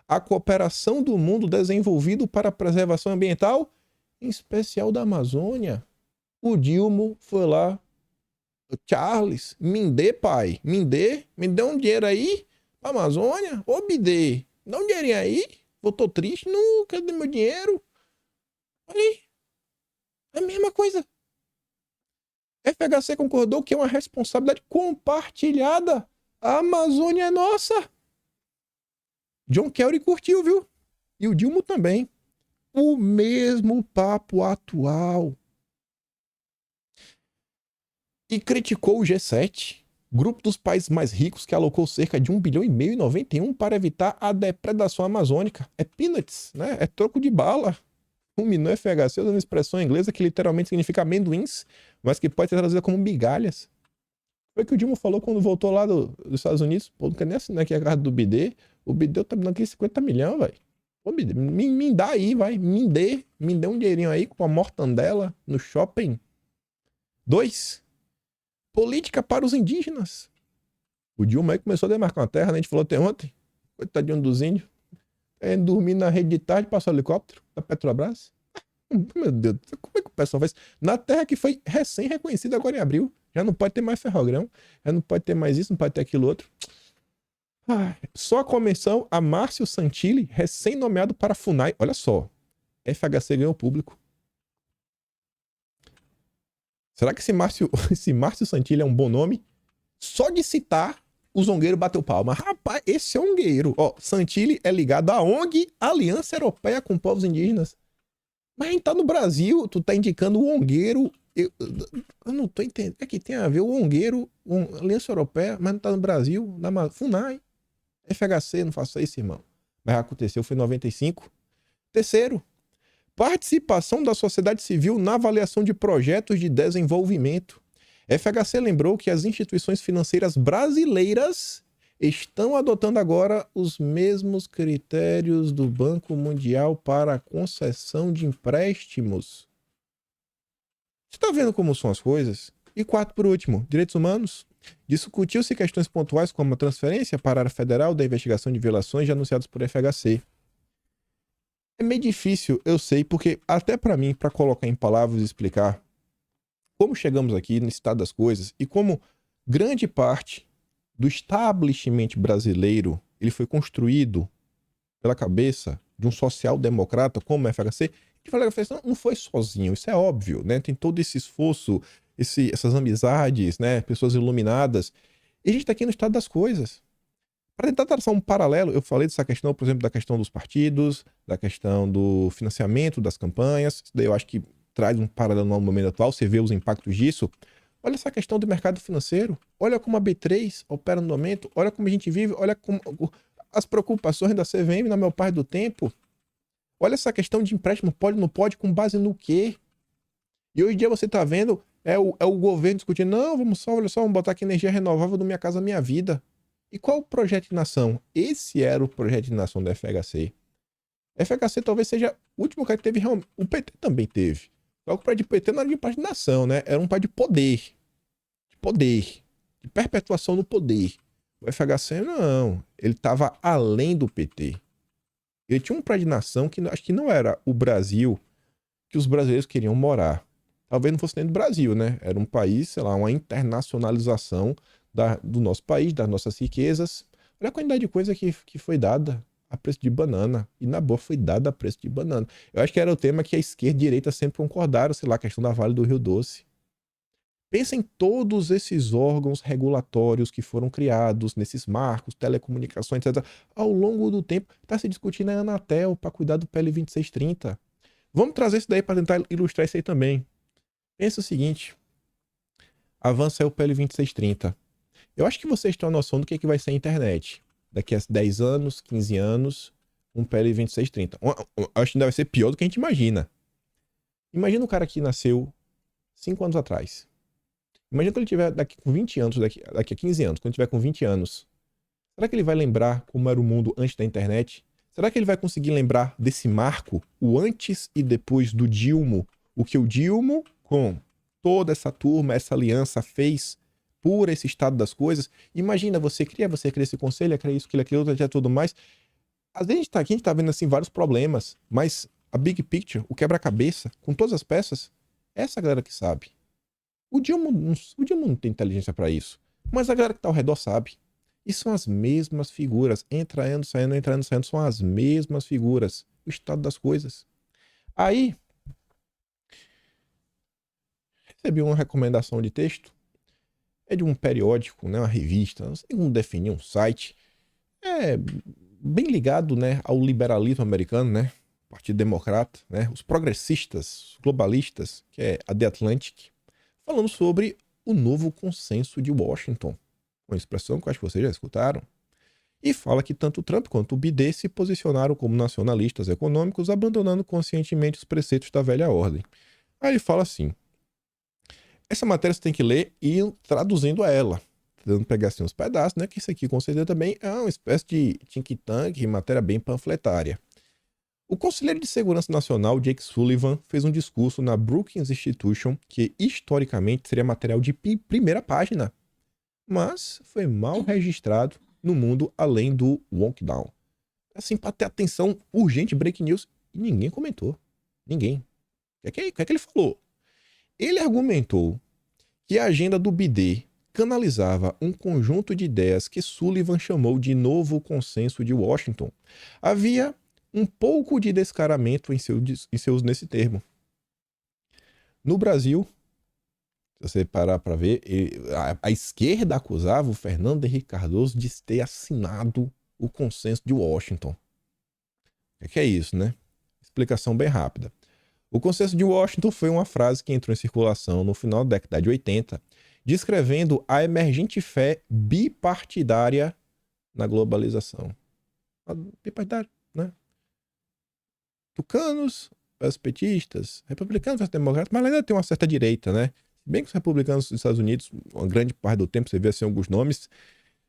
a cooperação do mundo desenvolvido para a preservação ambiental, em especial da Amazônia. O Dilma foi lá. Charles, me dê, pai. Me dê um dinheiro aí pra Amazônia. Ô, me dê um dinheirinho aí. Eu tô triste. Não, cadê meu dinheiro? Olha aí. É a mesma coisa. FHC concordou que é uma responsabilidade compartilhada. A Amazônia é nossa. John Kerry curtiu, viu? E o Dilma também. O mesmo papo atual. E criticou o G7, grupo dos países mais ricos que alocou cerca de 1,5 bilhão em 91 para evitar a depredação amazônica. É peanuts, né? É troco de bala. Ruminou FHC usando expressão inglesa que literalmente significa amendoins, mas que pode ser traduzida como migalhas. Foi o que o Dilma falou quando voltou lá dos Estados Unidos. Pô, não quer nem assinar aqui a carta do BD. O BD tá me dando aqui 50 milhões, velho. Ô, BD, me dá aí, vai. Me dê um dinheirinho aí com a mortandela no shopping. 2. Política para os indígenas. O Dilma aí começou a demarcar uma terra, né? A gente falou até ontem. Coitadinho dos índios. Dormir na rede de tarde, passar o helicóptero da Petrobras. Meu Deus, como é que o pessoal faz? Na terra que foi recém-reconhecida agora em abril, já não pode ter mais ferrogrão, já não pode ter mais isso, não pode ter aquilo outro. Só a comissão a Márcio Santilli, recém-nomeado para a FUNAI. Olha só, FHC ganhou público. Será que esse Márcio, esse Márcio Santilli é um bom nome? Só de citar, o Zongueiro bateu palma. Rapaz, esse é um Zongueiro. Ó, Santilli é ligado à ONG Aliança Europeia com Povos Indígenas. Mas a gente tá no Brasil, tu tá indicando o Ongueiro. Eu não tô entendendo. O que é que tem a ver o Ongueiro, Aliança Europeia, mas não tá no Brasil, na FUNAI, FHC, não faça isso, irmão. Mas aconteceu, foi em 95. Terceiro, participação da sociedade civil na avaliação de projetos de desenvolvimento. FHC lembrou que as instituições financeiras brasileiras estão adotando agora os mesmos critérios do Banco Mundial para a concessão de empréstimos. Você está vendo como são as coisas? E quarto, por último, direitos humanos. Discutiu-se questões pontuais como a transferência para a área federal da investigação de violações já anunciadas por FHC. É meio difícil, eu sei, porque até para mim, para colocar em palavras e explicar como chegamos aqui no estado das coisas e como grande parte do establishment brasileiro ele foi construído pela cabeça de um social-democrata como o FHC, que fala que não foi sozinho, isso é óbvio, né? Tem todo esse esforço, essas amizades, né? Pessoas iluminadas. E a gente está aqui no estado das coisas. Para tentar traçar um paralelo, eu falei dessa questão, por exemplo, da questão dos partidos, da questão do financiamento das campanhas. Isso daí eu acho que traz um paralelo no momento atual, você vê os impactos disso. Olha essa questão do mercado financeiro. Olha como a B3 opera no momento. Olha como a gente vive. Olha como as preocupações da CVM na maior parte do tempo. Olha essa questão de empréstimo pode ou não pode, com base no quê? E hoje em dia você está vendo, é o governo discutindo, não, olha só, vamos botar aqui energia renovável do Minha Casa Minha Vida. E qual o projeto de nação? Esse era o projeto de nação da FHC. A FHC talvez seja o último cara que teve realmente. O PT também teve. Só que o projeto de PT não era de parte de nação, né? Era um projeto de poder. De poder. De perpetuação do poder. O FHC não. Ele estava além do PT. Ele tinha um projeto de nação que acho que não era o Brasil que os brasileiros queriam morar. Talvez não fosse nem do Brasil, né? Era um país, sei lá, uma internacionalização do nosso país, das nossas riquezas. Olha a quantidade de coisa que foi dada a preço de banana. E na boa foi dada a preço de banana. Eu acho que era o tema que a esquerda e a direita sempre concordaram, sei lá, a questão da Vale do Rio Doce. Pensa em todos esses órgãos regulatórios que foram criados, nesses marcos, telecomunicações, etc. Ao longo do tempo, está se discutindo a Anatel para cuidar do PL 2630. Vamos trazer isso daí para tentar ilustrar isso aí também. Pensa o seguinte, avança aí o PL 2630. Eu acho que vocês têm uma noção do que vai ser a internet. Daqui a 10 anos, 15 anos, um PL 2630. Acho que ainda vai ser pior do que a gente imagina. Imagina o cara que nasceu 5 anos atrás. Imagina quando ele tiver daqui com 20 anos, daqui a 15 anos, quando ele tiver com 20 anos. Será que ele vai lembrar como era o mundo antes da internet? Será que ele vai conseguir lembrar desse marco, o antes e depois do Dilma? O que o Dilma, com toda essa turma, essa aliança, fez por esse estado das coisas? Imagina, você cria esse conselho, cria isso, aquilo outro, até tudo mais. Às vezes a gente tá vendo assim vários problemas, mas a big picture, o quebra-cabeça, com todas as peças, é essa galera que sabe. O Dilma não tem inteligência para isso, mas a galera que tá ao redor sabe. E são as mesmas figuras, entrando, saindo, são as mesmas figuras. O estado das coisas. Aí, recebi uma recomendação de texto, é de um periódico, né, uma revista, não sei como definir, um site, é bem ligado, né, ao liberalismo americano, né, Partido Democrata, né, os progressistas, os globalistas, que é a The Atlantic, falando sobre o novo consenso de Washington, uma expressão que eu acho que vocês já escutaram, e fala que tanto o Trump quanto o Biden se posicionaram como nacionalistas econômicos, abandonando conscientemente os preceitos da velha ordem. Aí ele fala assim, essa matéria você tem que ler e ir traduzindo ela, tentando pegar assim uns pedaços, né, que isso aqui com certeza também é uma espécie de think tank, matéria bem panfletária. O conselheiro de Segurança Nacional, Jake Sullivan, fez um discurso na Brookings Institution que, historicamente, seria material de primeira página, mas foi mal registrado no mundo além do lockdown. Assim, para ter atenção urgente, break news, e ninguém comentou. Ninguém. que ele falou? Ele argumentou que a agenda do BD canalizava um conjunto de ideias que Sullivan chamou de novo consenso de Washington. Havia um pouco de descaramento em seu uso nesse termo. No Brasil, se você parar para ver, a esquerda acusava o Fernando Henrique Cardoso de ter assinado o consenso de Washington. O que é isso, né? Explicação bem rápida. O consenso de Washington foi uma frase que entrou em circulação no final da década de 80, descrevendo a emergente fé bipartidária na globalização. Bipartidária, né? Tucanos, os petistas, republicanos, os democratas, mas ainda tem uma certa direita, né? Bem que os republicanos dos Estados Unidos, uma grande parte do tempo, você vê assim alguns nomes,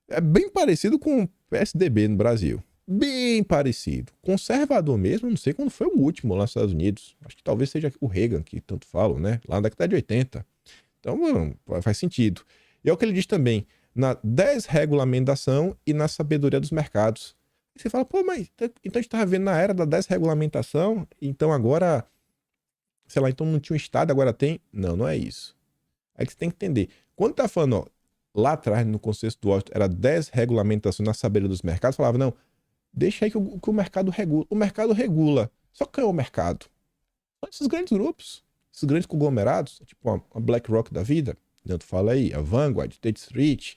é bem parecido com o PSDB no Brasil. Bem parecido. Conservador mesmo, não sei quando foi o último lá nos Estados Unidos. Acho que talvez seja o Reagan, que tanto falam, né? Lá na década de 80. Então, faz sentido. E é o que ele diz também, na desregulamentação e na sabedoria dos mercados. E você fala, pô, mas então a gente estava vendo na era da desregulamentação, então agora, sei lá, então não tinha um Estado, agora tem? Não, não é isso. Aí que você tem que entender. Quando tá falando, ó, lá atrás no conceito do Washington, era desregulamentação na sabedoria dos mercados, falava, não, deixa aí que o mercado regula. O mercado regula. Só que é o mercado. São esses grandes grupos, esses grandes conglomerados, tipo a BlackRock da vida, tu fala aí, a Vanguard, State Street.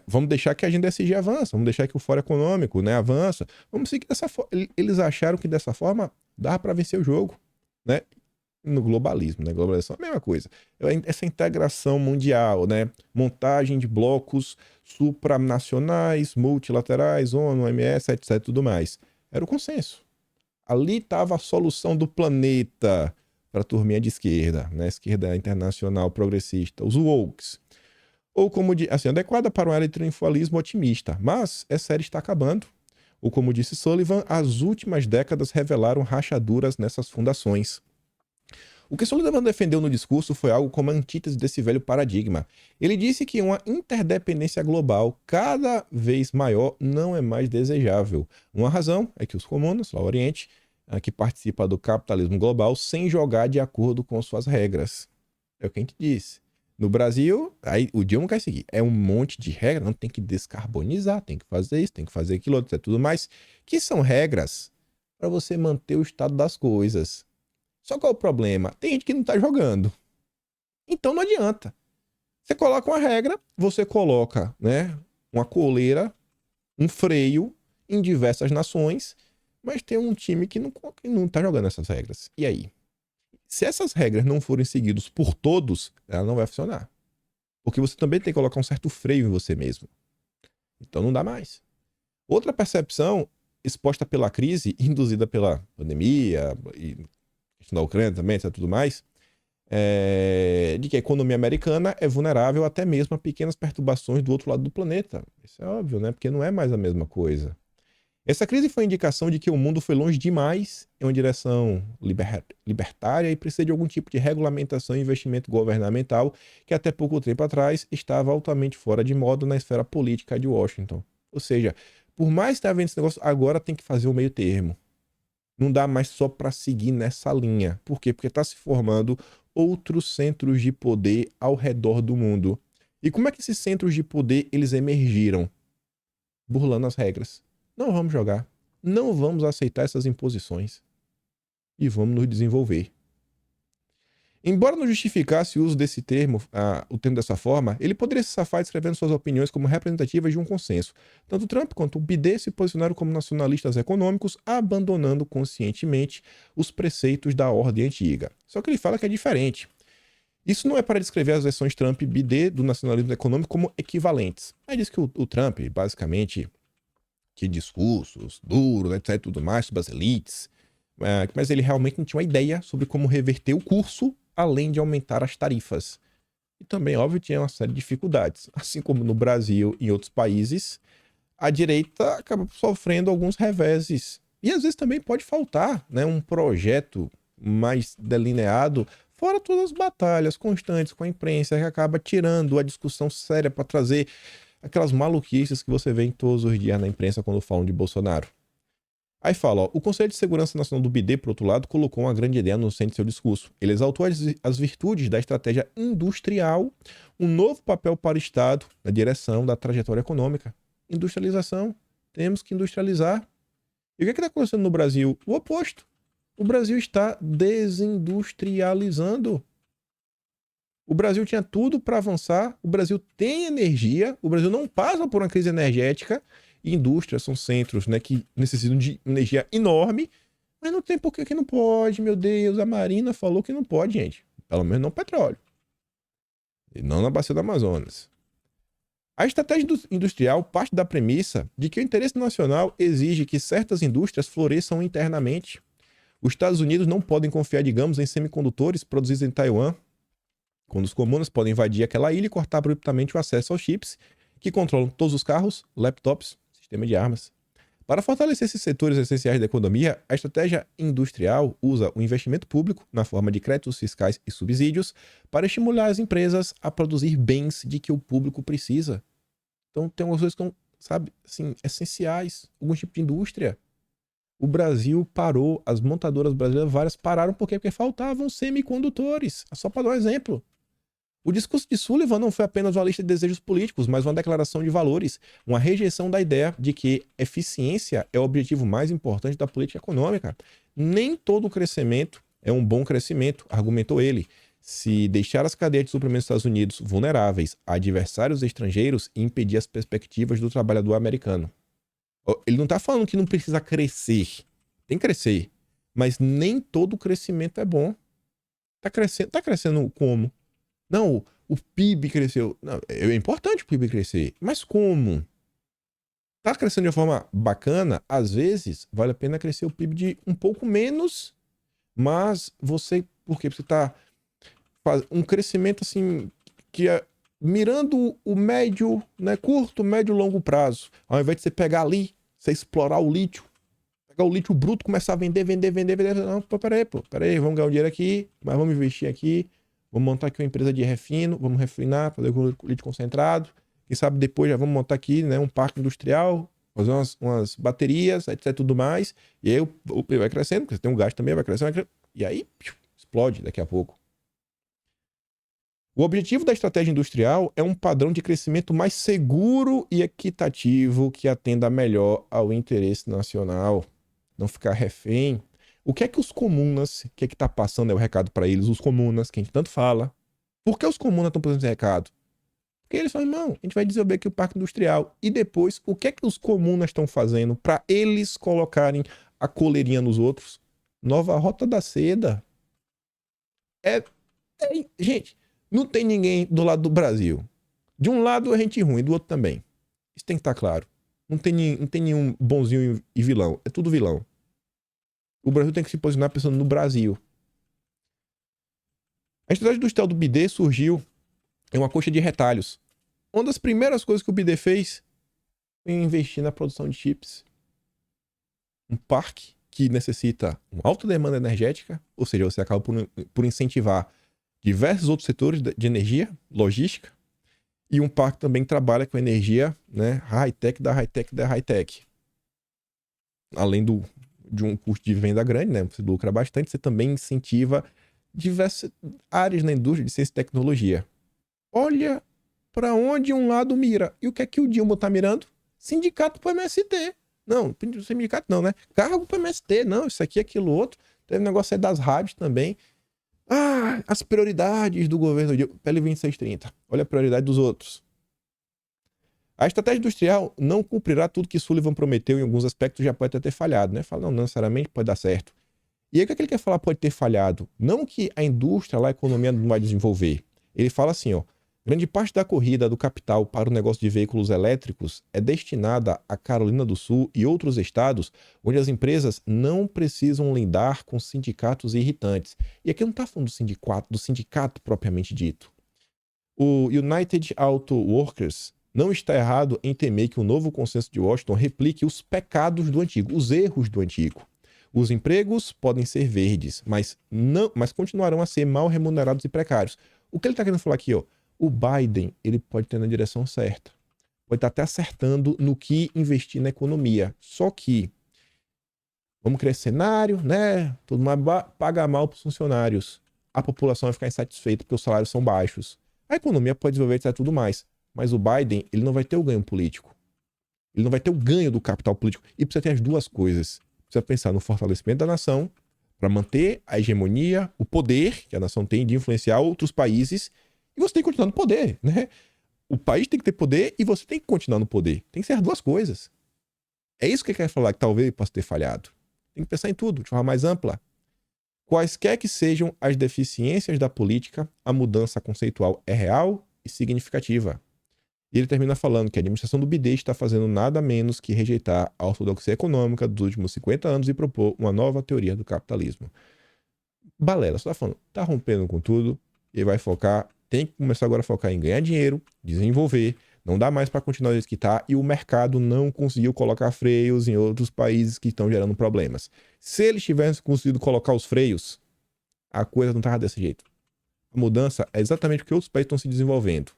Vamos deixar que a agenda ESG avança, vamos deixar que o Fórum Econômico, né, avança. Vamos seguir dessa forma. Eles acharam que dessa forma dava para vencer o jogo, né? No globalismo, né? Globalização é a mesma coisa. Essa integração mundial, né? Montagem de blocos supranacionais, multilaterais, ONU, OMS, etc, tudo mais. Era o consenso. Ali estava a solução do planeta para a turminha de esquerda, né? Esquerda internacional progressista, os wokes. Ou como assim, adequada para um eletriunfalismo otimista. Mas essa série está acabando. Ou como disse Sullivan, as últimas décadas revelaram rachaduras nessas fundações. O que Sullivan defendeu no discurso foi algo como a antítese desse velho paradigma. Ele disse que uma interdependência global cada vez maior não é mais desejável. Uma razão é que os comunas, lá no Oriente, que participam do capitalismo global sem jogar de acordo com suas regras. É o que a gente disse. No Brasil, aí o Dilma quer seguir. É um monte de regras, não tem que descarbonizar, tem que fazer isso, tem que fazer aquilo, etc, tudo mais, que são regras para você manter o estado das coisas. Só qual é o problema? Tem gente que não tá jogando. Então não adianta. Você coloca uma regra, você coloca, né, uma coleira, um freio em diversas nações, mas tem um time que não tá jogando essas regras. E aí? Se essas regras não forem seguidas por todos, ela não vai funcionar. Porque você também tem que colocar um certo freio em você mesmo. Então não dá mais. Outra percepção exposta pela crise, induzida pela pandemia e questão da Ucrânia também, etc, tudo mais, de que a economia americana é vulnerável até mesmo a pequenas perturbações do outro lado do planeta. Isso é óbvio, né? Porque não é mais a mesma coisa. Essa crise foi indicação de que o mundo foi longe demais em uma direção libertária e precisa de algum tipo de regulamentação e investimento governamental que até pouco tempo atrás estava altamente fora de moda na esfera política de Washington. Ou seja, por mais que esteja havendo esse negócio, agora tem que fazer o meio termo. Não dá mais só para seguir nessa linha. Por quê? Porque está se formando outros centros de poder ao redor do mundo. E como é que esses centros de poder eles emergiram? Burlando as regras. Não vamos jogar. Não vamos aceitar essas imposições. E vamos nos desenvolver. Embora não justificasse o uso desse termo, o termo dessa forma, ele poderia se safar descrevendo suas opiniões como representativas de um consenso. Tanto Trump quanto o Biden se posicionaram como nacionalistas econômicos, abandonando conscientemente os preceitos da ordem antiga. Só que ele fala que é diferente. Isso não é para descrever as versões Trump e Biden do nacionalismo econômico como equivalentes. Aí diz que o Trump, basicamente, que discursos duros, etc, tudo mais, sobre as elites, mas ele realmente não tinha uma ideia sobre como reverter o curso, além de aumentar as tarifas. E também, óbvio, tinha uma série de dificuldades. Assim como no Brasil e em outros países, a direita acaba sofrendo alguns reveses. E às vezes também pode faltar, né, um projeto mais delineado, fora todas as batalhas constantes com a imprensa, que acaba tirando a discussão séria para trazer aquelas maluquices que você vê em todos os dias na imprensa quando falam de Bolsonaro. Aí fala, ó, o Conselho de Segurança Nacional do BD, por outro lado, colocou uma grande ideia no centro de seu discurso. Ele exaltou as virtudes da estratégia industrial, um novo papel para o Estado na direção da trajetória econômica. Industrialização. Temos que industrializar. E o que está acontecendo no Brasil? O oposto. O Brasil está desindustrializando. O Brasil tinha tudo para avançar, o Brasil tem energia, o Brasil não passa por uma crise energética, e indústrias são centros, né, que necessitam de energia enorme, mas não tem por que não pode, meu Deus, a Marina falou que não pode, gente. Pelo menos não petróleo. E não na bacia do Amazonas. A estratégia industrial parte da premissa de que o interesse nacional exige que certas indústrias floresçam internamente. Os Estados Unidos não podem confiar, digamos, em semicondutores produzidos em Taiwan, quando os comunas podem invadir aquela ilha e cortar abruptamente o acesso aos chips que controlam todos os carros, laptops, sistema de armas. Para fortalecer esses setores essenciais da economia, a estratégia industrial usa o investimento público, na forma de créditos fiscais e subsídios, para estimular as empresas a produzir bens de que o público precisa. Então, tem algumas coisas que são, sabe, assim, essenciais, algum tipo de indústria. O Brasil parou, as montadoras brasileiras várias pararam porque faltavam semicondutores. Só para dar um exemplo. O discurso de Sullivan não foi apenas uma lista de desejos políticos, mas uma declaração de valores, uma rejeição da ideia de que eficiência é o objetivo mais importante da política econômica. Nem todo crescimento é um bom crescimento, argumentou ele. Se deixar as cadeias de suprimentos dos Estados Unidos vulneráveis a adversários estrangeiros e impedir as perspectivas do trabalhador americano. Ele não está falando que não precisa crescer. Tem que crescer. Mas nem todo crescimento é bom. Tá crescendo como? Não, o PIB cresceu. Não, é importante o PIB crescer. Mas como? Tá crescendo de uma forma bacana, às vezes vale a pena crescer o PIB de um pouco menos, mas você... Por quê? Porque você tá fazendo um crescimento assim que é mirando o médio, né, curto, médio, longo prazo. Ao invés de você pegar ali, você explorar o lítio, pegar o lítio bruto, começar a vender. Não, peraí, vamos ganhar um dinheiro aqui, mas vamos investir aqui, vamos montar aqui uma empresa de refino, vamos refinar, fazer o lítio concentrado. Quem sabe depois já vamos montar aqui, né, um parque industrial, fazer umas baterias, etc, tudo mais. E aí o PIB vai crescendo, porque você tem um gasto também, vai crescendo. E aí, explode daqui a pouco. O objetivo da estratégia industrial é um padrão de crescimento mais seguro e equitativo que atenda melhor ao interesse nacional. Não ficar refém. O que é que os comunas, o que é que está passando é o recado para eles, os comunas, que a gente tanto fala. Por que os comunas estão passando esse recado? Porque eles falam, não, a gente vai desenvolver aqui o parque industrial. E depois, o que é que os comunas estão fazendo para eles colocarem a coleirinha nos outros? Nova Rota da Seda. Gente, não tem ninguém do lado do Brasil. De um lado é gente ruim, do outro também. Isso tem que estar claro. Não tem nenhum bonzinho e vilão. É tudo vilão. O Brasil tem que se posicionar pensando no Brasil. A estratégia industrial do BD surgiu em uma coxa de retalhos. Uma das primeiras coisas que o BD fez foi investir na produção de chips. Um parque que necessita uma alta demanda energética, ou seja, você acaba por incentivar diversos outros setores de energia, logística, e um parque também trabalha com energia, né, high-tech da high-tech da high-tech. Além de um custo de venda grande, né, você lucra bastante, você também incentiva diversas áreas na indústria de ciência e tecnologia. Olha para onde um lado mira. E o que é que o Dilma está mirando? Sindicato para MST. Não, sindicato não, né? Cargo para MST. Não, isso aqui, aquilo, outro. Teve um negócio aí das rádios também. Ah, as prioridades do governo de PL 2630. Olha a prioridade dos outros. A estratégia industrial não cumprirá tudo que Sullivan prometeu, em alguns aspectos já pode até ter falhado, né? Fala, não necessariamente pode dar certo. E aí o que ele quer falar pode ter falhado? Não que a indústria lá, a economia não vai desenvolver. Ele fala assim, ó, grande parte da corrida do capital para o negócio de veículos elétricos é destinada a Carolina do Sul e outros estados onde as empresas não precisam lidar com sindicatos irritantes. E aqui não está falando do sindicato propriamente dito. O United Auto Workers não está errado em temer que o novo consenso de Washington replique os pecados do antigo, os erros do antigo. Os empregos podem ser verdes, mas continuarão a ser mal remunerados e precários. O que ele está querendo falar aqui, ó? O Biden, ele pode ter na direção certa. Pode estar até acertando no que investir na economia. Só que Vamos criar esse cenário, né? Todo mundo vai pagar mal para os funcionários. A população vai ficar insatisfeita porque os salários são baixos. A economia pode desenvolver e tudo mais. Mas o Biden, ele não vai ter o ganho político. Ele não vai ter o ganho do capital político. E precisa ter as duas coisas. Precisa pensar no fortalecimento da nação para manter a hegemonia, o poder que a nação tem de influenciar outros países. E você tem que continuar no poder, né? O país tem que ter poder e você tem que continuar no poder. Tem que ser as duas coisas. É isso que ele quer falar, que talvez ele possa ter falhado. Tem que pensar em tudo, de forma mais ampla. Quaisquer que sejam as deficiências da política, a mudança conceitual é real e significativa. E ele termina falando que a administração do Biden está fazendo nada menos que rejeitar a ortodoxia econômica dos últimos 50 anos e propor uma nova teoria do capitalismo. Balela, você está falando, está rompendo com tudo e vai focar, tem que começar agora a focar em ganhar dinheiro, desenvolver, não dá mais para continuar do jeito que está e o mercado não conseguiu colocar freios em outros países que estão gerando problemas. Se eles tivessem conseguido colocar os freios, a coisa não estava desse jeito. A mudança é exatamente porque outros países estão se desenvolvendo.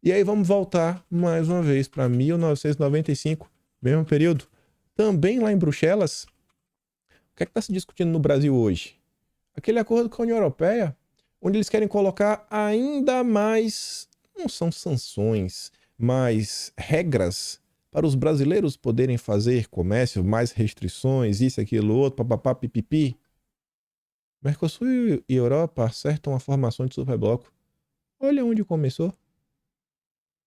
E aí vamos voltar mais uma vez para 1995, mesmo período. Também lá em Bruxelas, o que é que está se discutindo no Brasil hoje? Aquele acordo com a União Europeia, onde eles querem colocar ainda mais, não são sanções, mas regras para os brasileiros poderem fazer comércio, mais restrições, isso, aquilo, outro, papapá, pipipi. Mercosul e Europa acertam a formação de superbloco. Olha onde começou.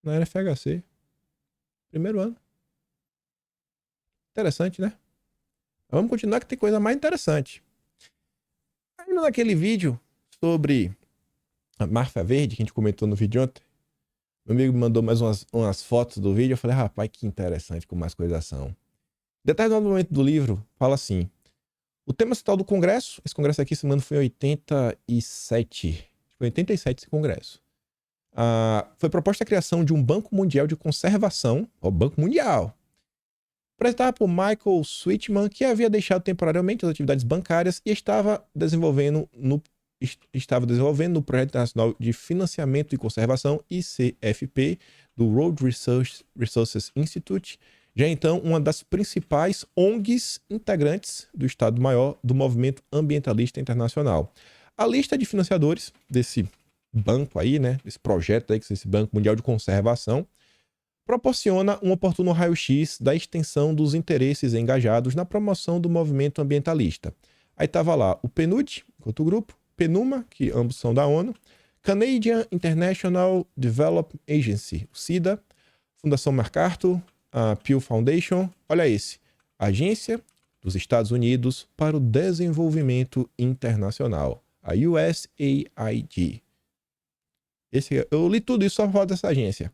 Na era FHC. Primeiro ano. Interessante, né? Vamos continuar que tem coisa mais interessante. Ainda naquele vídeo sobre a Marfa Verde, que a gente comentou no vídeo ontem, meu amigo me mandou mais umas fotos do vídeo. Eu falei, rapaz, que interessante como as coisas são. Determinado momento do livro, fala assim: o tema central do congresso, esse congresso aqui, se não me engano, foi em 87. Foi em 87 esse congresso. Foi proposta a criação de um Banco Mundial de Conservação, o Banco Mundial, apresentado por Michael Sweetman, que havia deixado temporariamente as atividades bancárias e estava desenvolvendo no Projeto Internacional de Financiamento e Conservação, ICFP, do World Resources Institute, já então uma das principais ONGs integrantes do Estado-Maior do Movimento Ambientalista Internacional. A lista de financiadores desse banco aí, né, desse projeto aí, esse Banco Mundial de Conservação, proporciona um oportuno raio-x da extensão dos interesses engajados na promoção do movimento ambientalista. Aí estava lá o PNUD, outro grupo, PNUMA, que ambos são da ONU, Canadian International Development Agency, o CIDA, Fundação MacArthur, a Pew Foundation, olha esse, Agência dos Estados Unidos para o Desenvolvimento Internacional, a USAID. Eu li tudo isso só por causa dessa agência.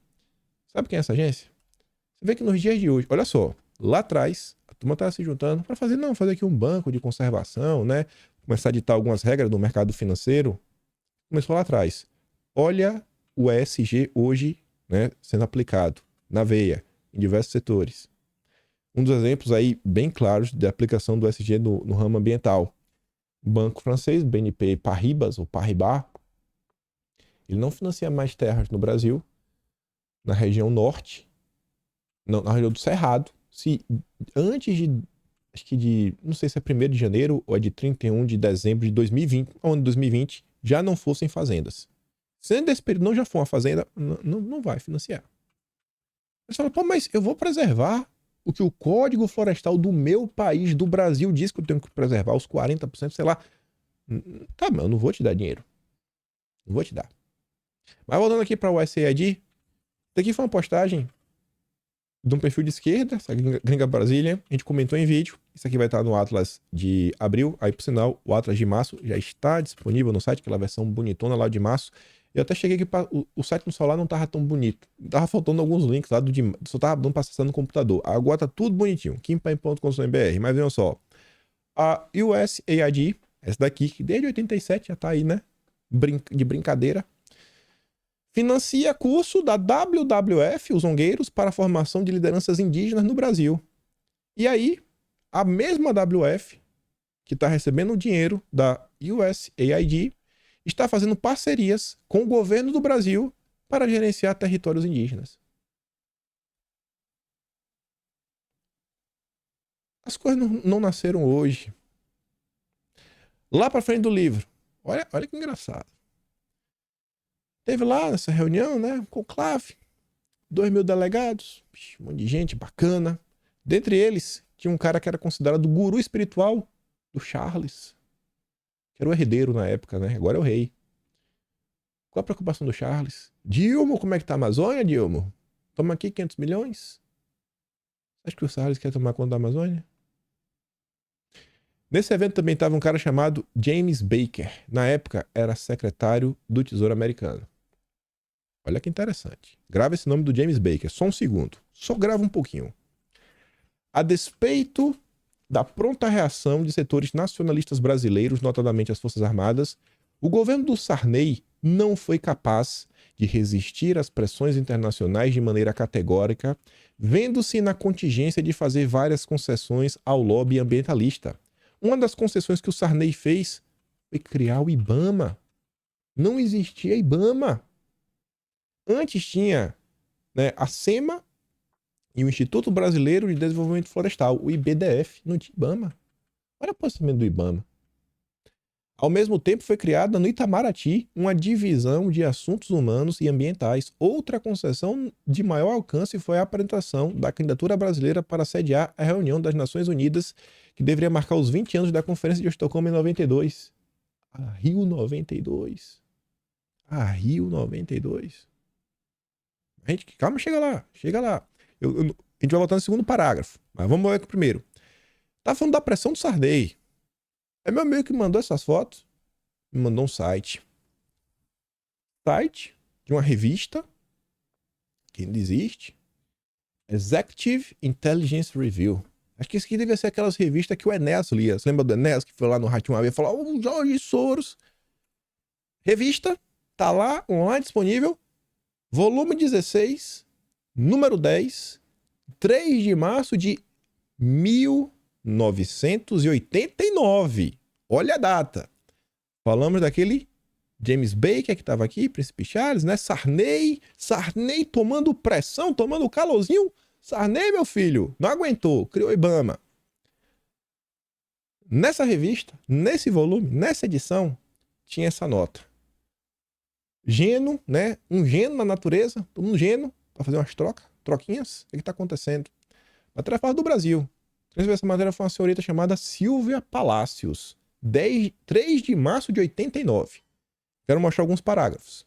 Sabe quem é essa agência? Você vê que nos dias de hoje, olha só, lá atrás, a turma estava se juntando para fazer aqui um banco de conservação, né? Começar a ditar algumas regras do mercado financeiro. Começou lá atrás. Olha o ESG hoje, né, sendo aplicado na veia, em diversos setores. Um dos exemplos aí bem claros de aplicação do ESG no ramo ambiental. O banco francês, BNP Paribas, ou Paribas, ele não financia mais terras no Brasil, na região norte, não, na região do Cerrado, se antes não sei se é 1º de janeiro ou é de 31 de dezembro de 2020, ou ano de 2020, já não fossem fazendas. Se desse período não já for uma fazenda, não vai financiar. Você fala, pô, mas eu vou preservar o que o Código Florestal do meu país, do Brasil, diz que eu tenho que preservar, os 40%, sei lá. Tá, mas eu não vou te dar dinheiro. Não vou te dar. Mas voltando aqui para o USAID, isso aqui foi uma postagem de um perfil de esquerda, essa Gringa Brasília. A gente comentou em vídeo. Isso aqui vai estar no Atlas de abril. Aí, por sinal, o Atlas de março já está disponível no site, aquela versão bonitona lá de março. Eu até cheguei aqui para o site no celular não tava tão bonito. Tava faltando alguns links lá só tava dando para acessar no computador. Agora tá tudo bonitinho. Kimpaim.com.br. Mas vejam só. A USAID, essa daqui, que desde 87 já tá aí, né? De brincadeira. Financia curso da WWF, os Zongueiros, para a formação de lideranças indígenas no Brasil. E aí, a mesma WWF, que está recebendo o dinheiro da USAID, está fazendo parcerias com o governo do Brasil para gerenciar territórios indígenas. As coisas não nasceram hoje. Lá pra frente do livro. Olha que engraçado. Teve lá nessa reunião, né? Conclave. 2.000 delegados. Um monte de gente bacana. Dentre eles, tinha um cara que era considerado o guru espiritual do Charles. Que era o herdeiro na época, né? Agora é o rei. Qual a preocupação do Charles? Dilma, como é que tá a Amazônia, Dilma? Toma aqui 500 milhões. Acho que o Charles quer tomar conta da Amazônia? Nesse evento também estava um cara chamado James Baker. Na época, era secretário do Tesouro Americano. Olha que interessante. Grava esse nome do James Baker. Só um segundo. Só grava um pouquinho. A despeito da pronta reação de setores nacionalistas brasileiros, notadamente as Forças Armadas, o governo do Sarney não foi capaz de resistir às pressões internacionais de maneira categórica, vendo-se na contingência de fazer várias concessões ao lobby ambientalista. Uma das concessões que o Sarney fez foi criar o IBAMA. Não existia IBAMA. Antes tinha, né, a SEMA e o Instituto Brasileiro de Desenvolvimento Florestal, o IBDF, não tinha IBAMA. Olha o posicionamento do IBAMA. Ao mesmo tempo, foi criada no Itamaraty uma divisão de assuntos humanos e ambientais. Outra concessão de maior alcance foi a apresentação da candidatura brasileira para sediar a reunião das Nações Unidas, que deveria marcar os 20 anos da Conferência de Estocolmo em 92. A Rio 92. A Rio 92. Gente, calma, chega lá. A gente vai voltar no segundo parágrafo, mas vamos ver aqui primeiro. Tá falando da pressão do Sarney. É meu amigo que mandou essas fotos. Me mandou um site. Site de uma revista que ainda existe. Executive Intelligence Review. Acho que isso aqui devia ser aquelas revistas que o Enéas lia. Você lembra do Enéas que foi lá no Rádio uma vez e falou: "Oh, Jorge Soros." Revista, tá lá, online disponível. Volume 16, número 10, 3 de março de 1989. Olha a data. Falamos daquele James Baker que estava aqui, Príncipe Charles, né? Sarney tomando pressão, tomando calorzinho. Sarney, meu filho, não aguentou, criou o IBAMA. Nessa revista, nesse volume, nessa edição, tinha essa nota. Geno, né? Um geno na natureza, todo mundo geno, para fazer umas troquinhas. O que está acontecendo? Matéria fala do Brasil. Essa matéria foi uma senhorita chamada Silvia Palácios. 3 de março de 89. Quero mostrar alguns parágrafos.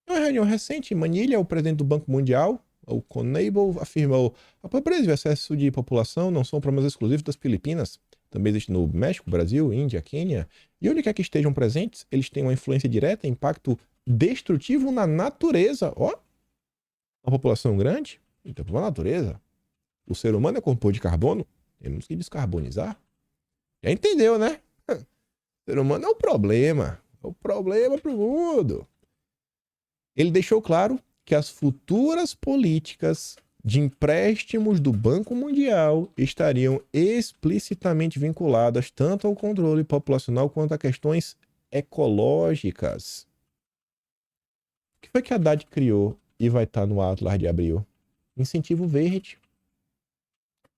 Em uma reunião recente em Manilha, o presidente do Banco Mundial, o Conable, afirmou: a pobreza e o excesso de população não são problemas exclusivos das Filipinas. Também existe no México, Brasil, Índia, Quênia. E onde quer que estejam presentes, eles têm uma influência direta e impacto destrutivo na natureza. Ó, uma população grande, então, na natureza. O ser humano é composto de carbono, temos que descarbonizar. Já entendeu, né? O ser humano é o problema para o mundo. Ele deixou claro que as futuras políticas de empréstimos do Banco Mundial estariam explicitamente vinculadas tanto ao controle populacional quanto a questões ecológicas. O que foi que a Haddad criou e vai estar no Atlas de abril? Incentivo verde.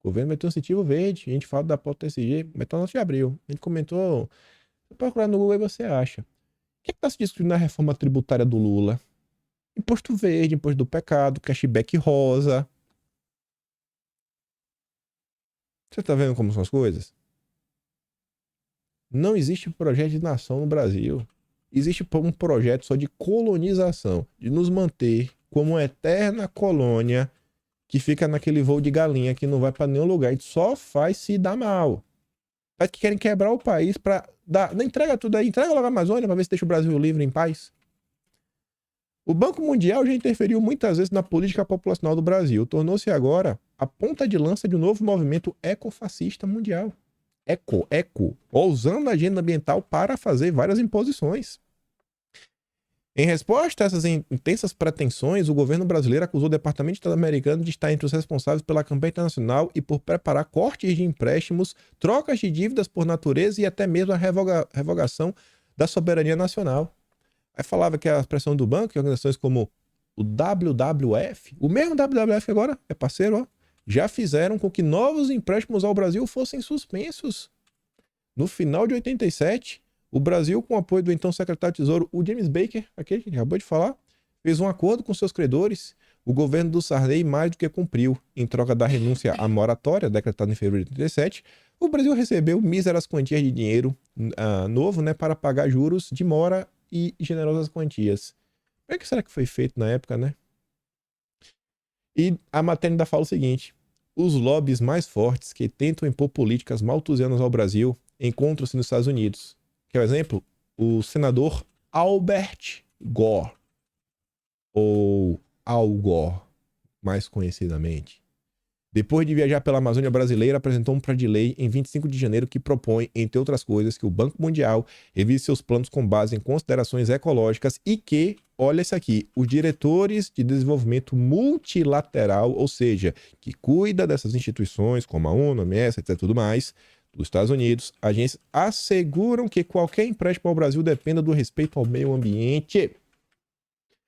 O governo vai ter um incentivo verde. A gente fala da pauta TSG, vai estar no Atlas de abril. A gente comentou. Se procurar no Google aí você acha. O que está se discutindo na reforma tributária do Lula? Imposto verde, imposto do pecado, cashback rosa. Você tá vendo como são as coisas? Não existe projeto de nação no Brasil. Existe um projeto só de colonização, de nos manter como uma eterna colônia que fica naquele voo de galinha que não vai para nenhum lugar. A gente só faz se dar mal. Mas que querem quebrar o país para dar... Não, entrega tudo aí, entrega logo a Amazônia para ver se deixa o Brasil livre, em paz. O Banco Mundial já interferiu muitas vezes na política populacional do Brasil. Tornou-se agora a ponta de lança de um novo movimento ecofascista mundial. Usando a agenda ambiental para fazer várias imposições. Em resposta a essas intensas pretensões, o governo brasileiro acusou o Departamento de Estado americano de estar entre os responsáveis pela campanha internacional e por preparar cortes de empréstimos, trocas de dívidas por natureza e até mesmo a revogação da soberania nacional. Aí falava que a pressão do banco e organizações como o WWF, o mesmo WWF agora é parceiro, ó, já fizeram com que novos empréstimos ao Brasil fossem suspensos. No final de 87, o Brasil, com o apoio do então secretário de Tesouro, o James Baker, aquele que acabou de falar, fez um acordo com seus credores. O governo do Sarney mais do que cumpriu. Em troca da renúncia à moratória, decretada em fevereiro de 87, o Brasil recebeu míseras quantias de dinheiro novo, né, para pagar juros de mora e generosas quantias. Como é que será que foi feito na época, né? E a matéria ainda fala o seguinte: os lobbies mais fortes que tentam impor políticas malthusianas ao Brasil encontram-se nos Estados Unidos. Quer um exemplo? O senador Albert Gore, ou Al Gore, mais conhecidamente. Depois de viajar pela Amazônia brasileira, apresentou um projeto de lei em 25 de janeiro que propõe, entre outras coisas, que o Banco Mundial revise seus planos com base em considerações ecológicas e que, olha isso aqui, os diretores de desenvolvimento multilateral, ou seja, que cuida dessas instituições como a ONU, a OMS, etc, tudo mais, dos Estados Unidos, agências asseguram que qualquer empréstimo ao Brasil dependa do respeito ao meio ambiente.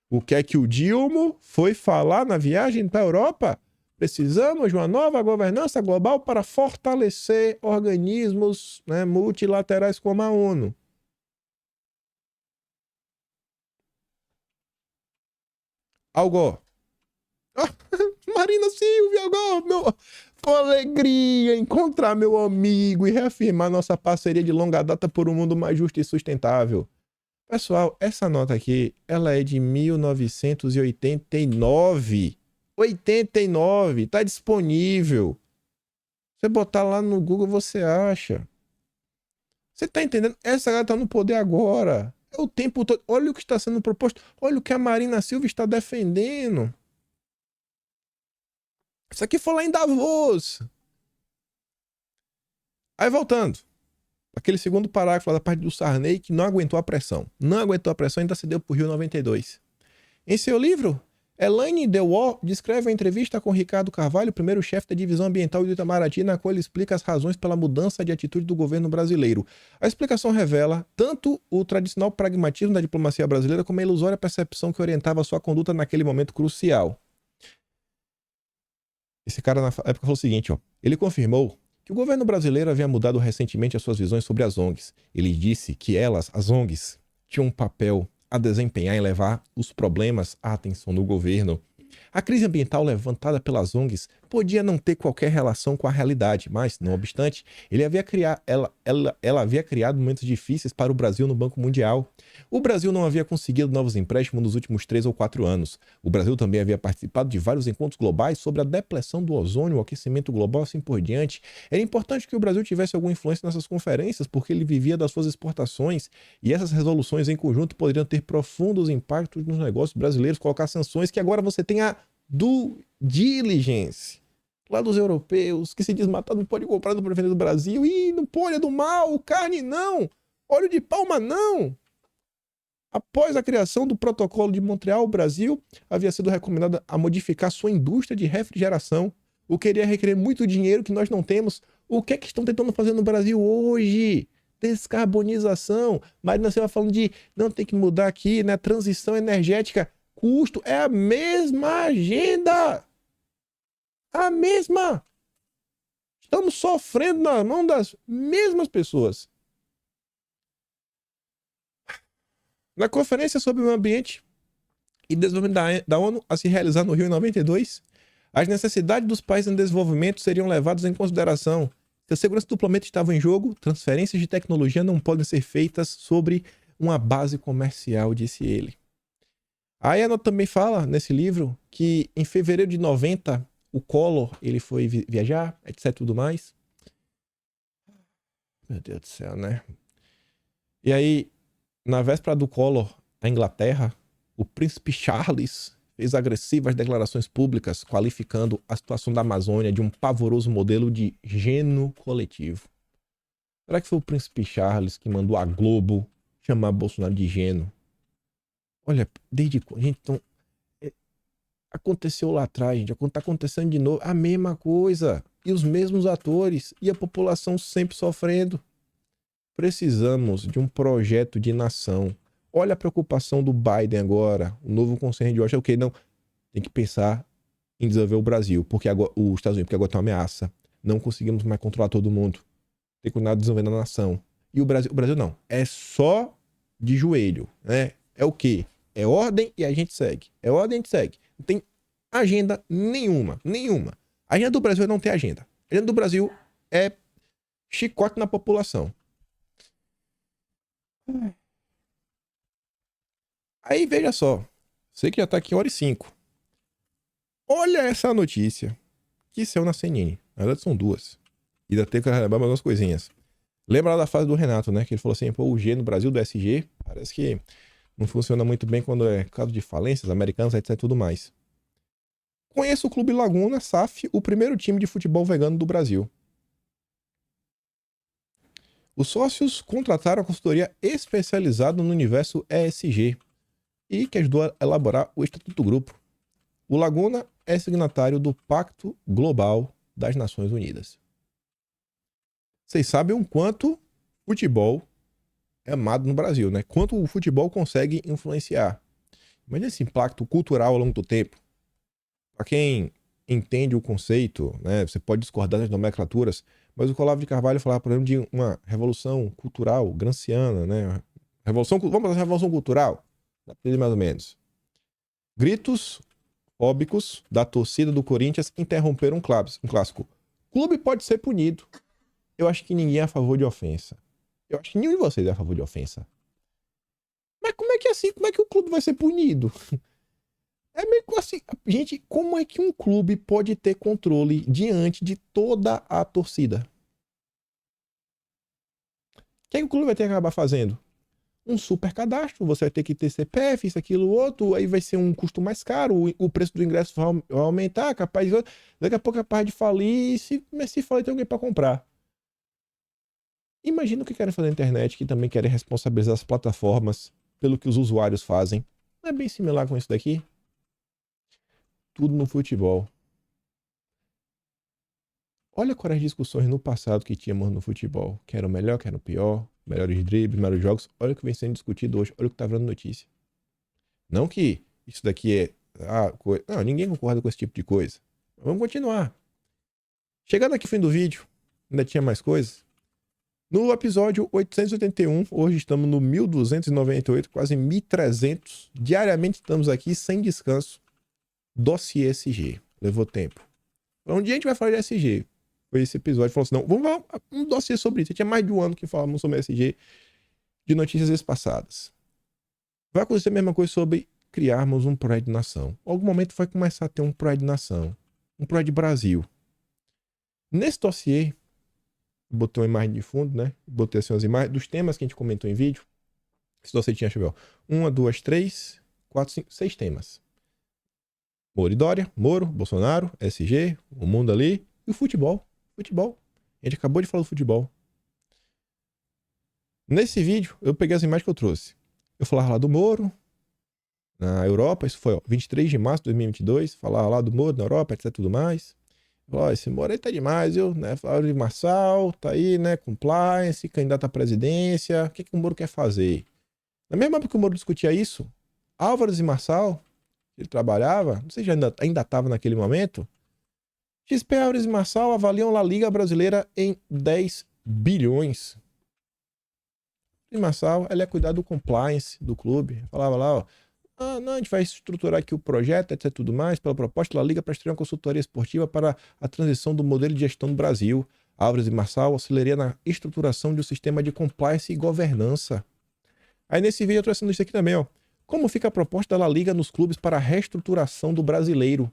O que é que o Dilma foi falar na viagem para a Europa? Precisamos de uma nova governança global para fortalecer organismos, né, multilaterais como a ONU. Al Gore. Marina Silva, Al Gore, foi uma alegria encontrar meu amigo e reafirmar nossa parceria de longa data por um mundo mais justo e sustentável. Pessoal, essa nota aqui, ela é de 1989. 89, tá disponível. Você botar lá no Google, você acha. Você tá entendendo? Essa galera tá no poder agora. É o tempo todo. Olha o que está sendo proposto. Olha o que a Marina Silva está defendendo. Isso aqui foi lá em Davos. Aí voltando. Aquele segundo parágrafo da parte do Sarney que não aguentou a pressão. Não aguentou a pressão e ainda cedeu pro Rio 92. Em seu livro, Elaine Dewar descreve a entrevista com Ricardo Carvalho, primeiro chefe da divisão ambiental do Itamaraty, na qual ele explica as razões pela mudança de atitude do governo brasileiro. A explicação revela tanto o tradicional pragmatismo da diplomacia brasileira como a ilusória percepção que orientava sua conduta naquele momento crucial. Esse cara na época falou o seguinte, ó. Ele confirmou que o governo brasileiro havia mudado recentemente as suas visões sobre as ONGs. Ele disse que elas, as ONGs, tinham um papel a desempenhar em levar os problemas à atenção do governo. A crise ambiental levantada pelas ONGs podia não ter qualquer relação com a realidade, mas, não obstante, ela havia criado momentos difíceis para o Brasil no Banco Mundial. O Brasil não havia conseguido novos empréstimos nos últimos 3 ou 4 anos. O Brasil também havia participado de vários encontros globais sobre a depressão do ozônio, o aquecimento global, assim por diante. Era importante que o Brasil tivesse alguma influência nessas conferências, porque ele vivia das suas exportações, e essas resoluções em conjunto poderiam ter profundos impactos nos negócios brasileiros, colocar sanções que agora você tem a due diligence lá dos europeus, que se diz matado não pode comprar no prefeito do Brasil, e não pode, é do mal, carne não, óleo de palma não. Após a criação do Protocolo de Montreal, o Brasil havia sido recomendado a modificar sua indústria de refrigeração, o que iria requerer muito dinheiro que nós não temos. O que é que estão tentando fazer no Brasil hoje? Descarbonização. Marina Silva falando de não tem que mudar aqui, né? Transição energética. Custo é a mesma agenda. A mesma. Estamos sofrendo na mão das mesmas pessoas. Na Conferência sobre o Meio Ambiente e Desenvolvimento da ONU, a se realizar no Rio em 92, as necessidades dos países em desenvolvimento seriam levadas em consideração. Se a segurança do planeta estava em jogo, transferências de tecnologia não podem ser feitas sobre uma base comercial, disse ele. Aí a nota também fala, nesse livro, que em fevereiro de 90, o Collor, ele foi viajar, etc, tudo mais. Meu Deus do céu, né? E aí, na véspera do Collor, na Inglaterra, o príncipe Charles fez agressivas declarações públicas qualificando a situação da Amazônia de um pavoroso modelo de gênio coletivo. Será que foi o príncipe Charles que mandou a Globo chamar Bolsonaro de gênio? Olha, desde quando? Gente, então, aconteceu lá atrás, gente, tá acontecendo de novo, a mesma coisa, e os mesmos atores, e a população sempre sofrendo. Precisamos de um projeto de nação. Olha a preocupação do Biden agora, o novo conselho de Washington, ok, não, tem que pensar em desenvolver o Brasil, porque agora, os Estados Unidos, porque agora tem uma ameaça. Não conseguimos mais controlar todo mundo. Tem que continuar desenvolvendo a nação. E o Brasil não. É só de joelho, né? É o quê? É ordem e a gente segue. É ordem e a gente segue. Não tem agenda nenhuma. Nenhuma. A agenda do Brasil é não ter agenda. A agenda do Brasil é chicote na população. Aí, veja só. Você que já tá aqui 1h05. Olha essa notícia que saiu na CNN. Na verdade, são duas. E ainda tem que lembrar mais umas coisinhas. Lembra lá da fase do Renato, né? Que ele falou assim, pô, o G no Brasil do SG parece que não funciona muito bem quando é caso de falências americanas, etc e tudo mais. Conheço o Clube Laguna, SAF, o primeiro time de futebol vegano do Brasil. Os sócios contrataram a consultoria especializada no universo ESG e que ajudou a elaborar o Estatuto do Grupo. O Laguna é signatário do Pacto Global das Nações Unidas. Vocês sabem o quanto futebol é amado no Brasil, né? Quanto o futebol consegue influenciar. Mas esse impacto cultural ao longo do tempo. Para quem entende o conceito, né? Você pode discordar das nomenclaturas, mas o Olavo de Carvalho falava, por exemplo, de uma revolução cultural gramsciana, né? Vamos fazer revolução cultural? Mais ou menos. Gritos óbicos da torcida do Corinthians interromperam um clássico. O clube pode ser punido. Eu acho que ninguém é a favor de ofensa. Eu acho que nenhum de vocês é a favor de ofensa. Mas como é que é assim? Como é que o clube vai ser punido? É meio assim. Gente, como é que um clube pode ter controle diante de toda a torcida? O que é que o clube vai ter que acabar fazendo? Um super cadastro, você vai ter que ter CPF, isso, aquilo, outro, aí vai ser um custo mais caro, o preço do ingresso vai aumentar, capaz de, daqui a pouco é capaz de falir, mas se falir tem alguém para comprar. Imagina o que querem fazer na internet, que também querem responsabilizar as plataformas pelo que os usuários fazem. Não é bem similar com isso daqui? Tudo no futebol. Olha quais as discussões no passado que tínhamos no futebol. Que era o melhor, que era o pior, melhores dribles, melhores jogos. Olha o que vem sendo discutido hoje, olha o que tá virando notícia. Não que isso daqui é... Não, ninguém concorda com esse tipo de coisa. Mas vamos continuar. Chegando aqui no fim do vídeo, ainda tinha mais coisas. No episódio 881, hoje estamos no 1298, quase 1300. Diariamente estamos aqui sem descanso. Dossiê SG. Levou tempo. Um dia a gente vai falar de SG. Foi esse episódio. Falou assim, não, vamos falar um dossiê sobre isso. Tinha mais de um ano que falávamos sobre SG de notícias passadas. Vai acontecer a mesma coisa sobre criarmos um Pride Nação. Em algum momento vai começar a ter um Pride Nação. Um Pride Brasil. Nesse dossiê, botei uma imagem de fundo, né? Botei assim as imagens dos temas que a gente comentou em vídeo. Esse dossiê tinha, deixa eu ver, 1, 2, 3, 4, 5, 6 temas. Moro e Dória, Moro, Bolsonaro, SG, o mundo ali e o futebol. Futebol. A gente acabou de falar do futebol. Nesse vídeo, eu peguei as imagens que eu trouxe. Eu falava lá do Moro na Europa, isso foi 23 de março de 2022, falava lá do Moro na Europa, etc, tudo mais. Ó, esse Moro aí tá demais, viu? Né? Falaram de Marçal, tá aí, né? Compliance, candidato à presidência. O que o Moro quer fazer? Na mesma época que o Moro discutia isso, Álvares e Marçal, ele trabalhava, não sei se ainda estava naquele momento, XP Álvares e Marçal avaliam a Liga Brasileira em 10 bilhões. E Marçal, ela é cuidar do compliance do clube. Falava lá, ó, não, a gente vai estruturar aqui o projeto, etc, tudo mais, pela proposta da Liga para estrear uma consultoria esportiva para a transição do modelo de gestão do Brasil. Álvares e Marçal auxiliaria na estruturação de um sistema de compliance e governança. Aí nesse vídeo eu trouxe isso aqui também, ó. Como fica a proposta da La Liga nos clubes para a reestruturação do brasileiro?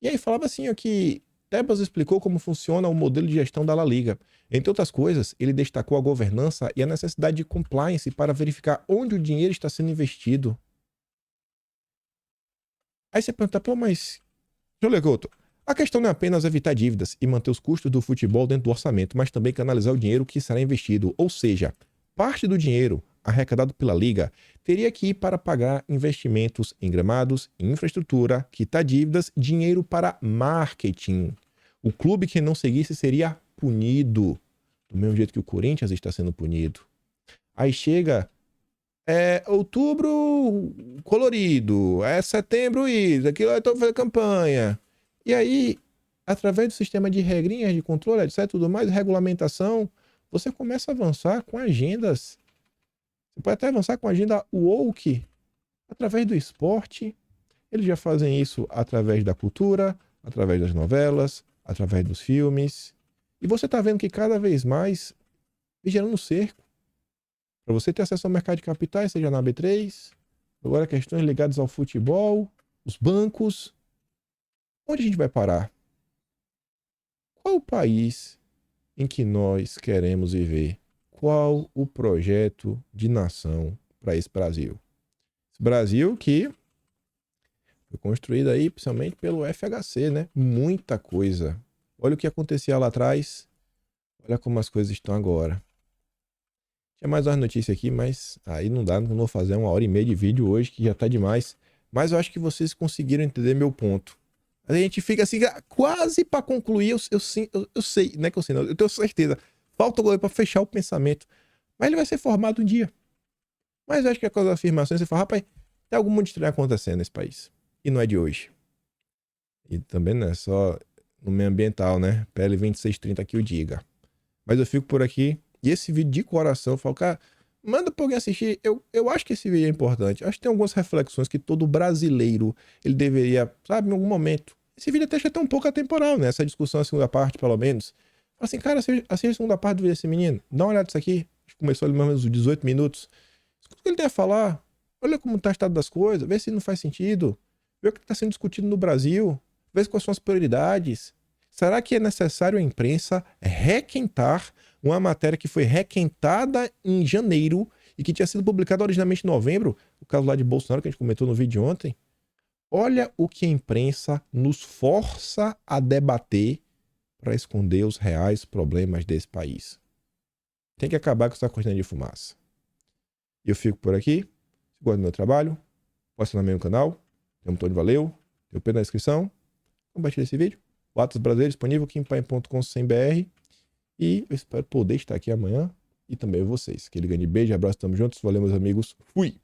E aí falava assim, ó, que Tebas explicou como funciona o modelo de gestão da La Liga. Entre outras coisas, ele destacou a governança e a necessidade de compliance para verificar onde o dinheiro está sendo investido. Aí você pergunta, pô, mas... Legoto, a questão não é apenas evitar dívidas e manter os custos do futebol dentro do orçamento, mas também canalizar o dinheiro que será investido. Ou seja, parte do dinheiro arrecadado pela Liga teria que ir para pagar investimentos em gramados, infraestrutura, quitar dívidas, dinheiro para marketing. O clube que não seguisse seria punido, do mesmo jeito que o Corinthians está sendo punido. Aí chega... outubro colorido, setembro isso, aquilo eu tô fazendo campanha. E aí, através do sistema de regrinhas, de controle, etc, tudo mais, regulamentação, você começa a avançar com agendas. Você pode até avançar com a agenda woke através do esporte. Eles já fazem isso através da cultura, através das novelas, através dos filmes. E você está vendo que cada vez mais vem gerando um cerco. Para você ter acesso ao mercado de capitais, seja na B3, agora questões ligadas ao futebol, os bancos. Onde a gente vai parar? Qual o país em que nós queremos viver? Qual o projeto de nação para esse Brasil? Esse Brasil que foi construído aí principalmente pelo FHC, né? Muita coisa. Olha o que acontecia lá atrás, olha como as coisas estão agora. Tinha mais uma notícia aqui, mas aí não dá, não vou fazer 1h30 de vídeo hoje, que já tá demais. Mas eu acho que vocês conseguiram entender meu ponto. A gente fica assim, quase para concluir, eu sei, não é que eu sei, não, eu tenho certeza. Falta o goleiro para fechar o pensamento. Mas ele vai ser formado um dia. Mas eu acho que com as afirmações você fala, rapaz, tem algum muito estranho acontecendo nesse país. E não é de hoje. E também não é só no meio ambiental, né? PL 2630 que o diga. Mas eu fico por aqui. E esse vídeo de coração, eu falo, cara, manda pra alguém assistir. Eu acho que esse vídeo é importante. Acho que tem algumas reflexões que todo brasileiro, ele deveria, sabe, em algum momento. Esse vídeo até já tá um pouco atemporal, né? Essa discussão, a segunda parte, pelo menos. Fala assim, cara, assiste a segunda parte do vídeo desse menino. Dá uma olhada nisso aqui. Acho que começou ali mais ou menos uns 18 minutos. Escuta o que ele tem a falar. Olha como tá o estado das coisas. Vê se não faz sentido. Vê o que está sendo discutido no Brasil. Vê quais são as prioridades. Será que é necessário a imprensa requentar uma matéria que foi requentada em janeiro e que tinha sido publicada originalmente em novembro? O caso lá de Bolsonaro, que a gente comentou no vídeo de ontem. Olha o que a imprensa nos força a debater para esconder os reais problemas desse país. Tem que acabar com essa cortina de fumaça. Eu fico por aqui. Se gosta do meu trabalho, pode assinar meu canal. Tem um botão de valeu. Tem o P na descrição. Compartilhe esse vídeo. O Atos Brasileiro disponível aqui em paim.com.br. E eu espero poder estar aqui amanhã. E também vocês. Aquele grande beijo, abraço, tamo juntos. Valeu, meus amigos. Fui!